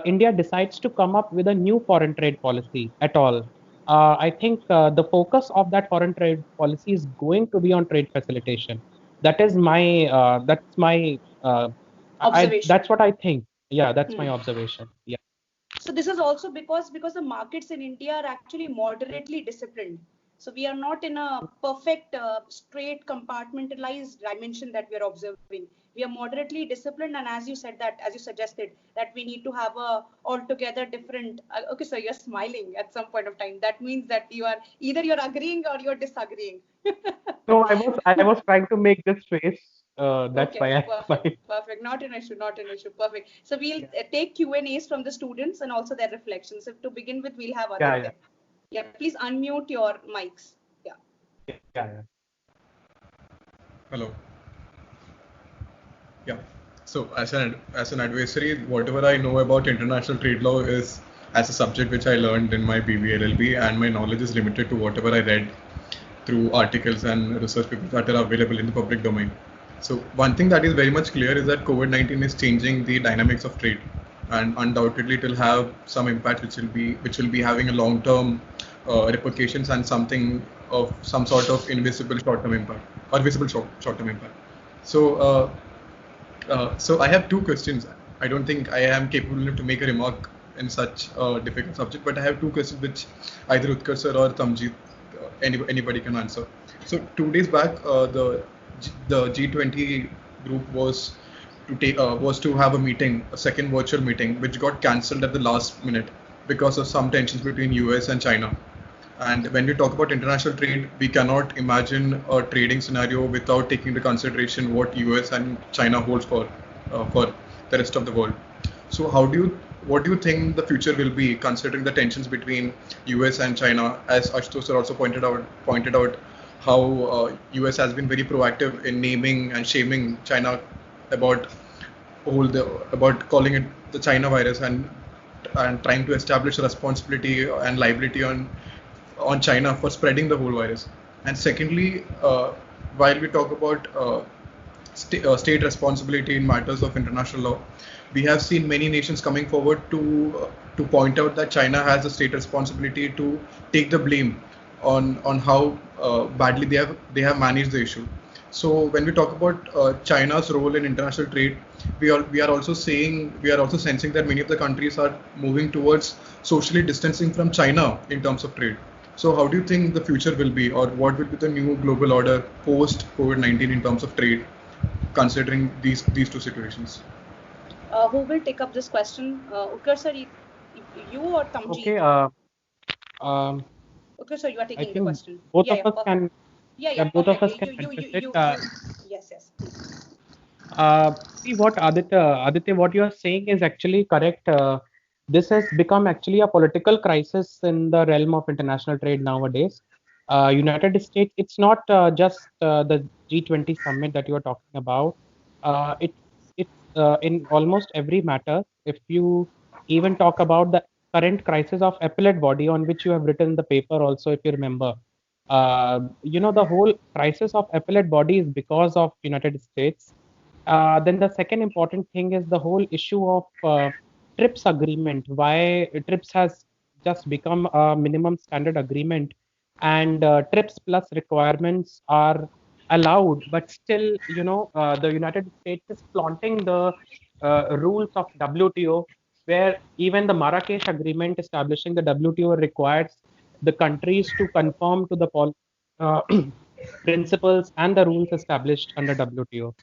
India decides to come up with a new foreign trade policy at all, I think the focus of that foreign trade policy is going to be on trade facilitation. That's my
Observation.
that's what I think. Yeah, that's my
Hmm.
observation. Yeah.
So this is also because the markets in India are actually moderately disciplined. So we are not in a perfect straight compartmentalized dimension that we are observing. We are moderately disciplined, and as you said that, as you suggested, that we need to have a altogether different. Okay, so you're smiling at some point of time. That means that you are either you're agreeing or you're disagreeing.
No, I was trying to make this face. That's
Okay,
why I
perfect,
smiled.
perfect. Not an issue, not an issue. Perfect. So we'll
Yeah,
take Q&As from the students and also their reflections. So to begin with, we'll have
yeah, yeah,
Aditya. Yeah, please unmute your mics. Yeah.
yeah, yeah.
Hello. Yeah. So as an adversary, whatever I know about international trade law is as a subject which I learned in my BBA LLB, and my knowledge is limited to whatever I read through articles and research papers that are available in the public domain. So one thing that is very much clear is that COVID-19 is changing the dynamics of trade, and undoubtedly it will have some impact which will be having a long-term repercussions and something of some sort of invisible short-term impact or visible short-term impact. So so I have two questions. I don't think I am capable enough to make a remark in such a difficult subject, but I have two questions which either Utkarsh sir or Tamjeet, anybody can answer. So 2 days back, the G20 group was to have a meeting, a second virtual meeting, which got cancelled at the last minute because of some tensions between US and China. And when we talk about international trade, we cannot imagine a trading scenario without taking into consideration what US and China holds for the rest of the world. So what do you think the future will be, considering the tensions between US and China? As Ashutosh sir also pointed out how US has been very proactive in naming and shaming China about about calling it the China virus, and trying to establish responsibility and liability on China for spreading the whole virus. And secondly, while we talk about state responsibility in matters of international law, we have seen many nations coming forward to point out that China has a state responsibility to take the blame on how badly they have managed the issue. So when we talk about China's role in international trade, we are also sensing that many of the countries are moving towards socially distancing from China in terms of trade. So how do you think the future will be, or what will be the new global order post COVID-19 in terms of trade, considering these two situations?
Who will take up this question? Utkarsh sir, you or Tamjeet?
Okay. Um,
Utkarsh sir, you are
I
taking the
think
question.
both
Yeah,
of
yeah,
us can.
yeah,
Yeah,
yeah,
both of us
perfectly.
can address it.
Yes, yes. Please.
See what Aditya, what you are saying is actually correct. This has become actually a political crisis in the realm of international trade nowadays. United States, it's not just the G20 summit that you are talking about. It's in almost every matter. If you even talk about the current crisis of appellate body, on which you have written the paper also, if you remember, the whole crisis of appellate body is because of United States. Then the second important thing is the whole issue of TRIPS agreement. Why TRIPS has just become a minimum standard agreement, and TRIPS plus requirements are allowed, but still, the United States is flaunting the rules of WTO, where even the Marrakesh Agreement establishing the WTO requires the countries to conform to the uh, principles and the rules established under WTO.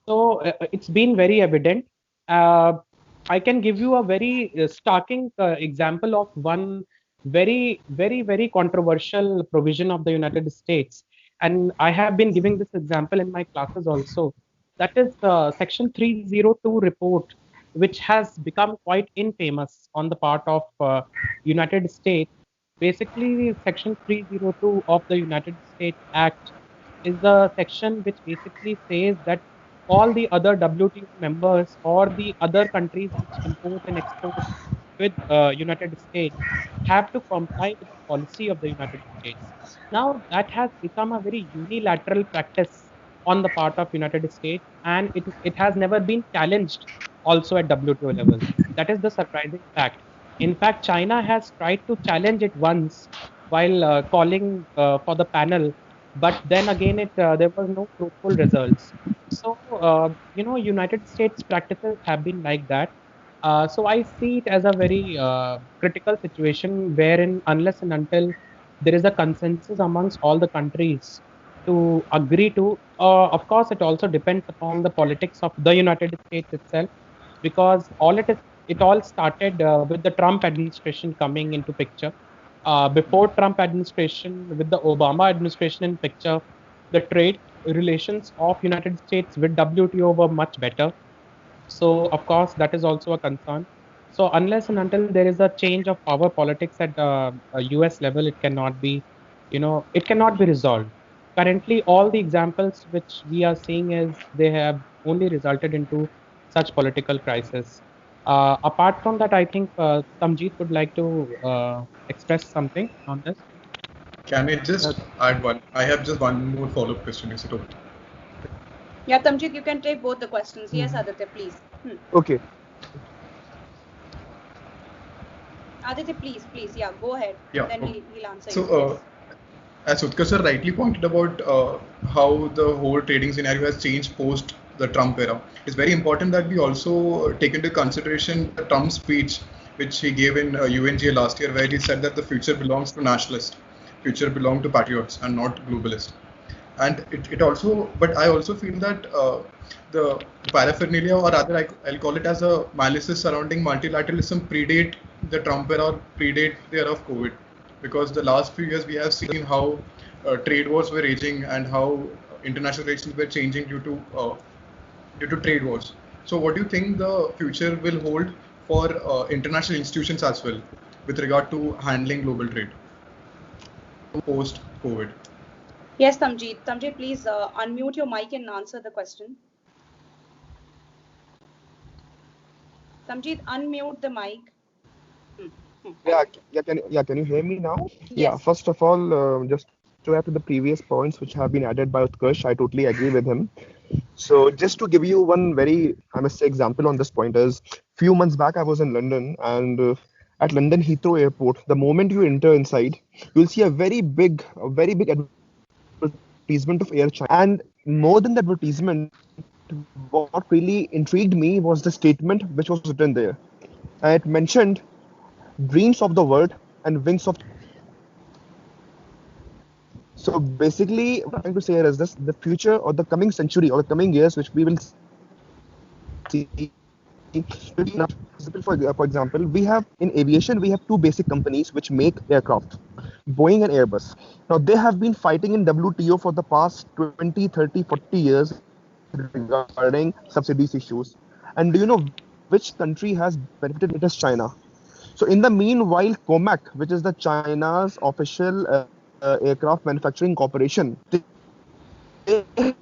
So it's been very evident. Uh, I can give you a very starking example of one very, very, very controversial provision of the United States. And I have been giving this example in my classes also. That is Section 302 report, which has become quite infamous on the part of United States. Basically, Section 302 of the United States Act is the section which basically says that all the other WTO members or the other countries which import and export with United States have to comply with the policy of the United States. Now that has become a very unilateral practice on the part of United States, and it has never been challenged also at WTO level. That is the surprising fact. In fact, China has tried to challenge it once while calling for the panel, but then again there was no fruitful results. So United States practices have been like that. So I see it as a very critical situation wherein unless and until there is a consensus amongst all the countries to agree to, of course, it also depends upon the politics of the United States itself, because it all started with the Trump administration coming into picture. Before Trump administration, with the Obama administration in picture, the trade relations of United States with WTO were much better. So of course that is also a concern. So unless and until there is a change of power politics at a US level, it cannot be, it cannot be resolved. Currently, all the examples which we are seeing is they have only resulted into such political crisis. Apart from that, I think Tamjeet would like to express something on this.
Can I just add one? I have just one more follow-up question. Is it okay?
Yeah, Tamjit, you can take both the questions. Yes, Aditya, please.
Okay.
Aditya, please, yeah, go ahead.
Yeah,
Then
okay.
he'll answer
So,
you.
as Utkar sir rightly pointed about how the whole trading scenario has changed post the Trump era, it's very important that we also take into consideration the Trump speech which he gave in UNGA last year, where he said that the future belongs to nationalists, future belongs to patriots and not globalists. And it also, but I also feel that the paraphernalia, or rather I'll call it as a malices surrounding multilateralism, predate the Trump era or predate the era of COVID, because the last few years we have seen how trade wars were raging and how international relations were changing due to trade wars. So what do you think the future will hold for international institutions as well with regard to handling global trade post COVID?
Yes, Tamjeet. Tamjeet, please unmute your mic and answer the question. Tamjeet, unmute the mic.
Can you hear me now?
Yes.
Yeah, first of all, just to add to the previous points which have been added by Utkarsh, I totally agree with him. So just to give you one very, I must say, example on this point is, few months back I was in London, and at London Heathrow Airport, the moment you enter inside, you'll see a very big advertisement of Air China. And more than the advertisement, what really intrigued me was the statement which was written there. And it mentioned dreams of the world and wings of. So basically, what I'm trying to say here is this: the future or the coming century or the coming years, which we will see. For example, we have in aviation, we have two basic companies which make aircraft, Boeing and Airbus. Now, they have been fighting in WTO for the past 20, 30, 40 years regarding subsidies issues. And do you know which country has benefited? It is China. So in the meanwhile, COMAC, which is the China's official aircraft manufacturing corporation, they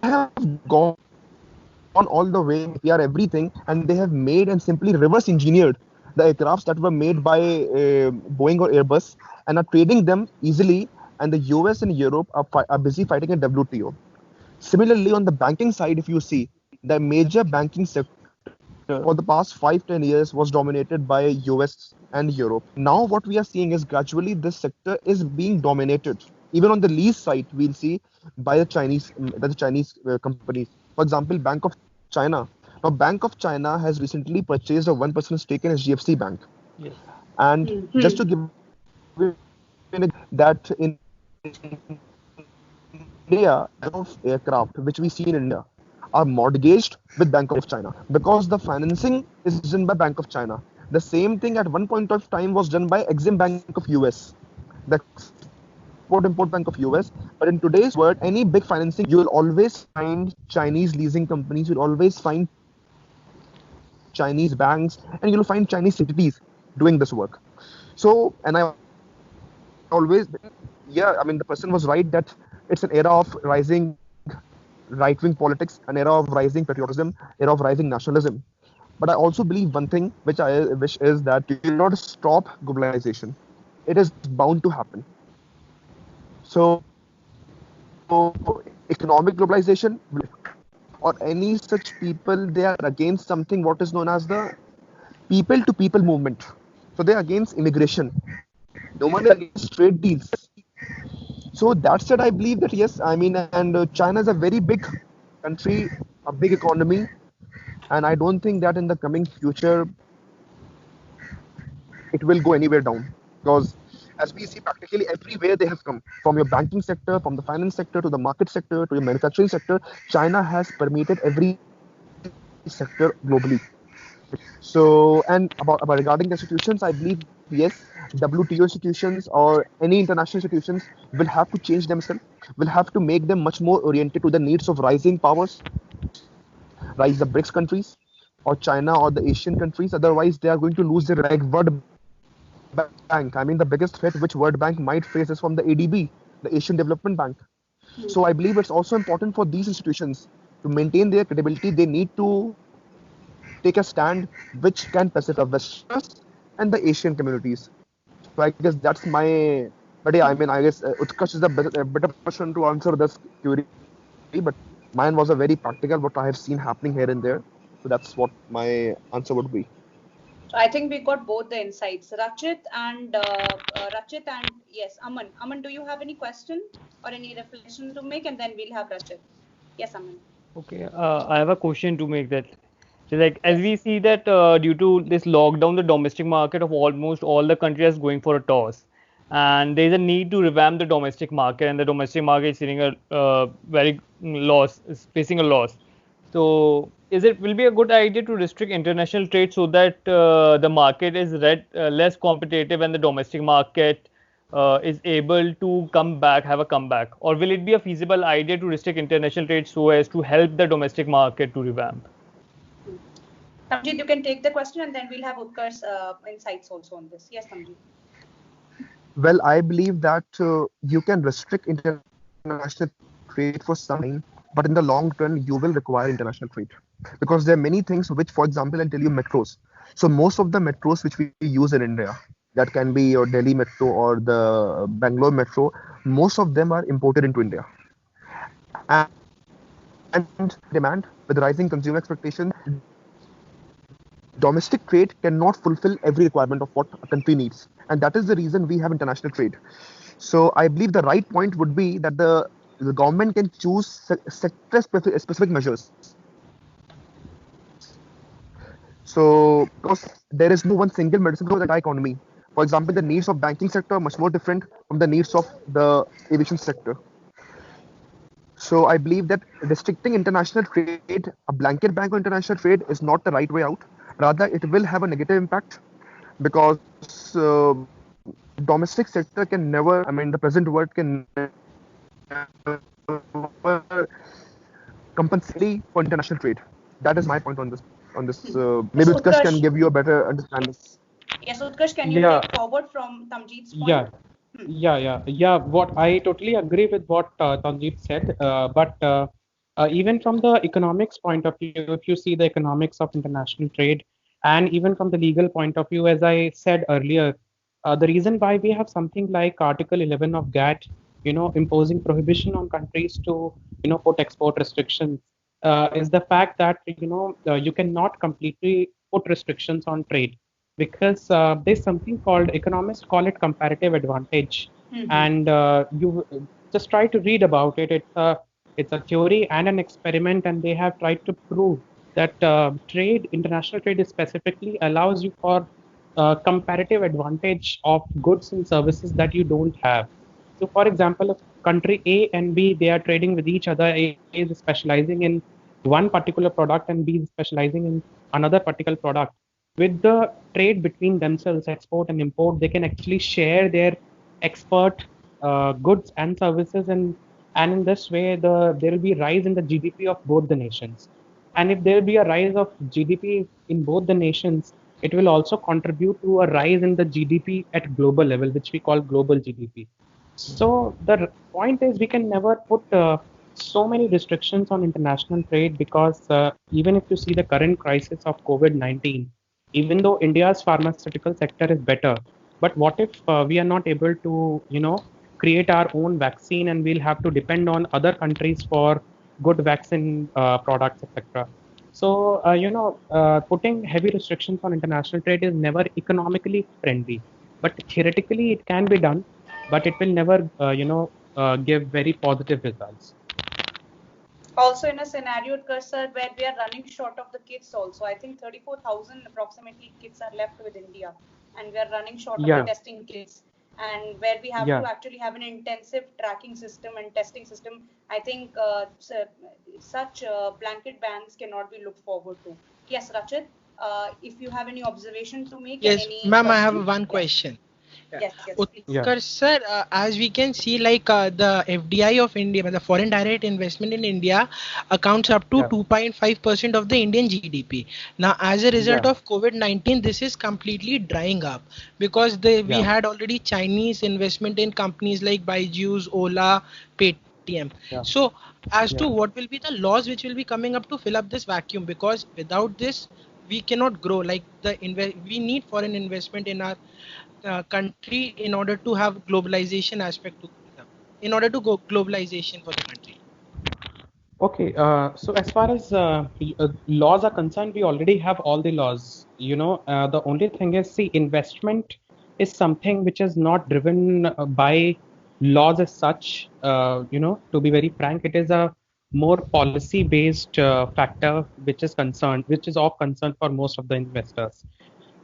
have gone all the way, they are everything, and they have made and simply reverse engineered the aircrafts that were made by Boeing or Airbus and are trading them easily. And the US and Europe are busy fighting at WTO. Similarly, on the banking side, if you see, the major banking sector for the past 5-10 years was dominated by US and Europe. Now what we are seeing is gradually this sector is being dominated. Even on the lease side, we'll see by the Chinese companies. For example, Bank of China. Now, Bank of China has recently purchased a 1% stake in HDFC Bank.
Yes.
And just to give that in India, of aircraft which we see in India are mortgaged with Bank of China because the financing is done by Bank of China. The same thing at one point of time was done by Exim Bank of US, the Export-Import Bank of US. But in today's world, any big financing, you will always find Chinese leasing companies, you'll always find Chinese banks, and you'll find Chinese entities doing this work. So, and I always, the person was right that it's an era of rising right-wing politics, an era of rising patriotism, era of rising nationalism. But I also believe one thing, which is that you cannot stop globalization. It is bound to happen. So economic globalization or any such people, they are against something what is known as the people to people movement. So they are against immigration. No one is against trade deals. So that said, I believe that yes, I mean, and China is a very big country, a big economy, and I don't think that in the coming future it will go anywhere down, because as we see practically everywhere they have come, from your banking sector, from the finance sector to the market sector to your manufacturing sector. China has permeated every sector globally. So, and about regarding the institutions, I believe yes, WTO institutions or any international institutions will have to change themselves, will have to make them much more oriented to the needs of rising powers, rise the BRICS countries, or China or the Asian countries. Otherwise, they are going to lose their like World Bank. I mean, the biggest threat which World Bank might face is from the ADB, the Asian Development Bank. So I believe it's also important for these institutions to maintain their credibility. They need to take a stand which can pacify Westerners and the Asian communities. So I guess that's my. But yeah, I mean, I guess Utkarsh is a better person to answer this query. But mine was a very practical what I have seen happening here and there. So that's what my answer would be.
So I think we got both the insights, Rachit and yes, Aman. Aman, do you have any question or any reflection to make, and then we'll have Rachit. Yes, Aman.
Okay, I have a question to make that. So, like, as
Yes.
we see that due to this lockdown, the domestic market of almost all the countries is going for a toss, and there is a need to revamp the domestic market, and the domestic market is seeing a very loss, is facing a loss. So, is it will be a good idea to restrict international trade so that the market is less competitive and the domestic market is able to come back, have a comeback, or will it be a feasible idea to restrict international trade so as to help the domestic market to revamp?
Tamjit, you can take the question, and then we'll have Utkar's insights also on this. Yes, Tamjit.
Well, I believe that you can restrict international trade for some time, but in the long run, you will require international trade, because there are many things which, for example, I'll tell you metros. So most of the metros which we use in India, that can be your Delhi metro or the Bangalore metro, most of them are imported into India. And demand with rising consumer expectations, domestic trade cannot fulfill every requirement of what a country needs. And that is the reason we have international trade. So I believe the right point would be that the government can choose sector specific measures. So because there is no one single medicine for the entire economy. For example, the needs of banking sector are much more different from the needs of the aviation sector. So I believe that restricting international trade, a blanket ban on international trade, is not the right way out. Rather, it will have a negative impact, because uh, domestic sector can never, I mean, the present world can never compensate for international trade. That is my point on this.
Yes,
Maybe Utkarsh can
Utkarsh.
give you a better understanding.
Yes, Utkarsh, can you
Yeah,
take forward from Tamjit's point?
yeah, yeah. What I totally agree with what Tanjeet said, but even from the economics point of view, if you see the economics of international trade, and even from the legal point of view, as I said earlier, the reason why we have something like Article 11 of GATT, imposing prohibition on countries to, put export restrictions, is the fact that, you cannot completely put restrictions on trade, because there's something called, economists call it comparative advantage. And you just try to read about it. It's a theory and an experiment, and they have tried to prove that international trade specifically allows you for comparative advantage of goods and services that you don't have. So, for example, if country A and B, they are trading with each other, A is specializing in one particular product and B is specializing in another particular product. With the trade between themselves, export and import, they can actually share their export goods and services, and in this way, there will be rise in the GDP of both the nations. And if there will be a rise of GDP in both the nations, it will also contribute to a rise in the GDP at global level, which we call global GDP. So the point is, we can never put so many restrictions on international trade because even if you see the current crisis of COVID-19, even though India's pharmaceutical sector is better, but what if we are not able to, create our own vaccine and we'll have to depend on other countries for good vaccine products, etc. So, putting heavy restrictions on international trade is never economically friendly, but theoretically it can be done, but it will never, give very positive results.
Also, in a scenario, Cursor, where we are running short of the kits also. I think 34,000 approximately kits are left with India, and we are running short of the testing kits. And where we have to actually have an intensive tracking system and testing system, I think such blanket bans cannot be looked forward to. Yes, Rachit, if you have any observation to make.
Yes, ma'am, I have one question.
Yes,
Utkarsh sir, as we can see, the FDI of India, the foreign direct investment in India, accounts up to 2.5% of the Indian GDP. Now, as a result of COVID-19, this is completely drying up because we had already Chinese investment in companies like Byju's, Ola, Paytm. So, as to what will be the laws which will be coming up to fill up this vacuum, because without this, we cannot grow. We need foreign investment in our country in order to have globalization aspect to them, in order to go globalization for the country.
Okay, so as far as laws are concerned, we already have all the laws. The only thing is, see, investment is something which is not driven by laws as such. To be very frank, it is a more policy-based factor which is of concern for most of the investors.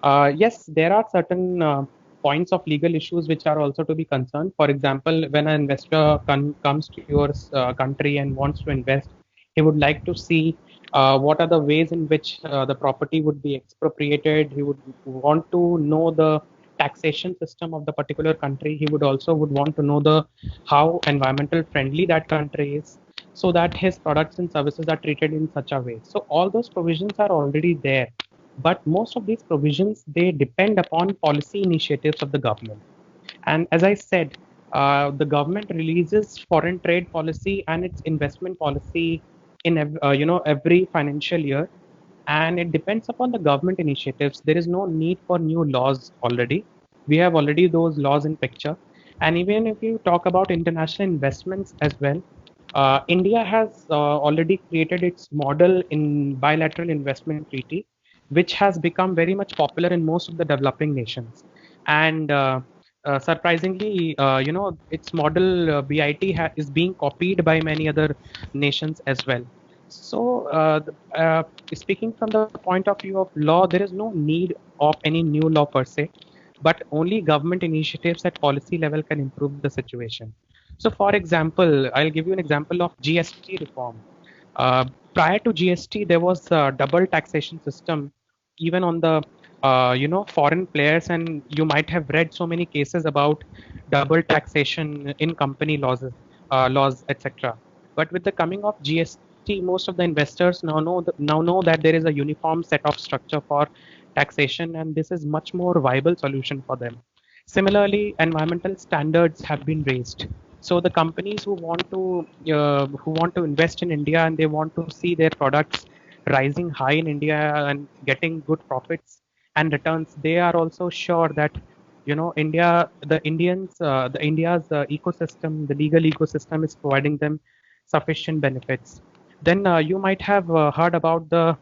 Yes, there are certain points of legal issues which are also to be concerned. For example, when an investor comes to your country and wants to invest, he would like to see what are the ways in which the property would be expropriated. He would want to know the taxation system of the particular country. He would want to know how environmental friendly that country is, so that his products and services are treated in such a way. So all those provisions are already there. But most of these provisions, they depend upon policy initiatives of the government. And as I said, the government releases foreign trade policy and its investment policy in every financial year, and it depends upon the government initiatives. There is no need for new laws already. We have already those laws in picture. And even if you talk about international investments as well, India has already created its model in bilateral investment treaty, which has become very much popular in most of the developing nations. And surprisingly, its model BIT is being copied by many other nations as well. So, speaking from the point of view of law, there is no need of any new law per se, but only government initiatives at policy level can improve the situation. So, for example, I'll give you an example of GST reform. Prior to GST, there was a double taxation system, even on the foreign players, and you might have read so many cases about double taxation in company laws, etc. But with the coming of GST, most of the investors now know that there is a uniform set of structure for taxation, and this is much more viable solution for them. Similarly, environmental standards have been raised. So the companies who want to invest in India and they want to see their products rising high in India and getting good profits and returns, they are also sure that India's ecosystem, the legal ecosystem, is providing them sufficient benefits. Then you might have heard about the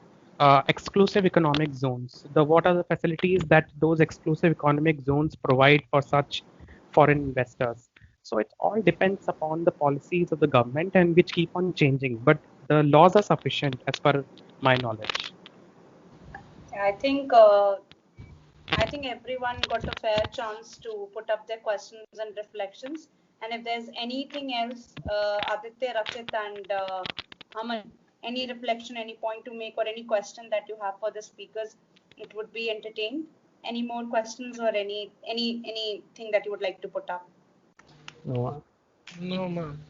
exclusive economic zones. What are the facilities that those exclusive economic zones provide for such foreign investors? So it all depends upon the policies of the government, and which keep on changing. But the laws are sufficient as per my knowledge.
I think everyone got a fair chance to put up their questions and reflections. And if there's anything else, Aditya, Rachit, and Aman, any reflection, any point to make, or any question that you have for the speakers, it would be entertained. Any more questions or anything that you would like to put up?
No,
ma'am.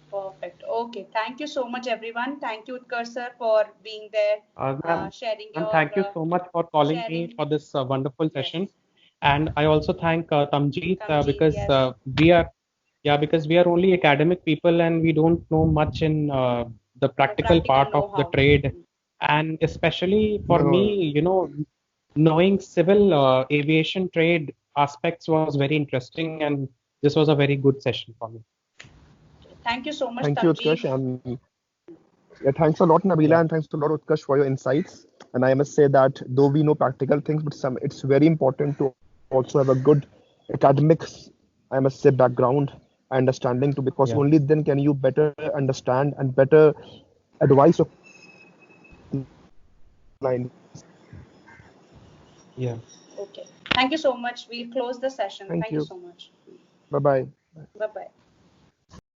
Perfect. Okay. Thank you so much, everyone. Thank you, Utkarsh sir, for being there, sharing your.
Thank you so much for calling me for this wonderful session. And I also thank Tamjeet because Yeah, because we are only academic people and we don't know much in the practical part of the
know-how.
trade. And especially for
No,
me, knowing civil aviation trade aspects was very interesting, and this was a very good session for me.
Thank you so much,
thank you, Utkarsh.
Tanveer.
And yeah, thanks a lot, Nabila,
Yeah.
and thanks a lot, Utkarsh, for your insights. And I must say that though we know practical things, but it's very important to also have a good academics, I must say, background understanding too, because
Yeah.
only then can you better understand and better advise your clients.
Yeah.
Okay. Thank you so much. We'll close the session.
Thank
Thank you
you.
so much.
Bye bye.
Bye bye.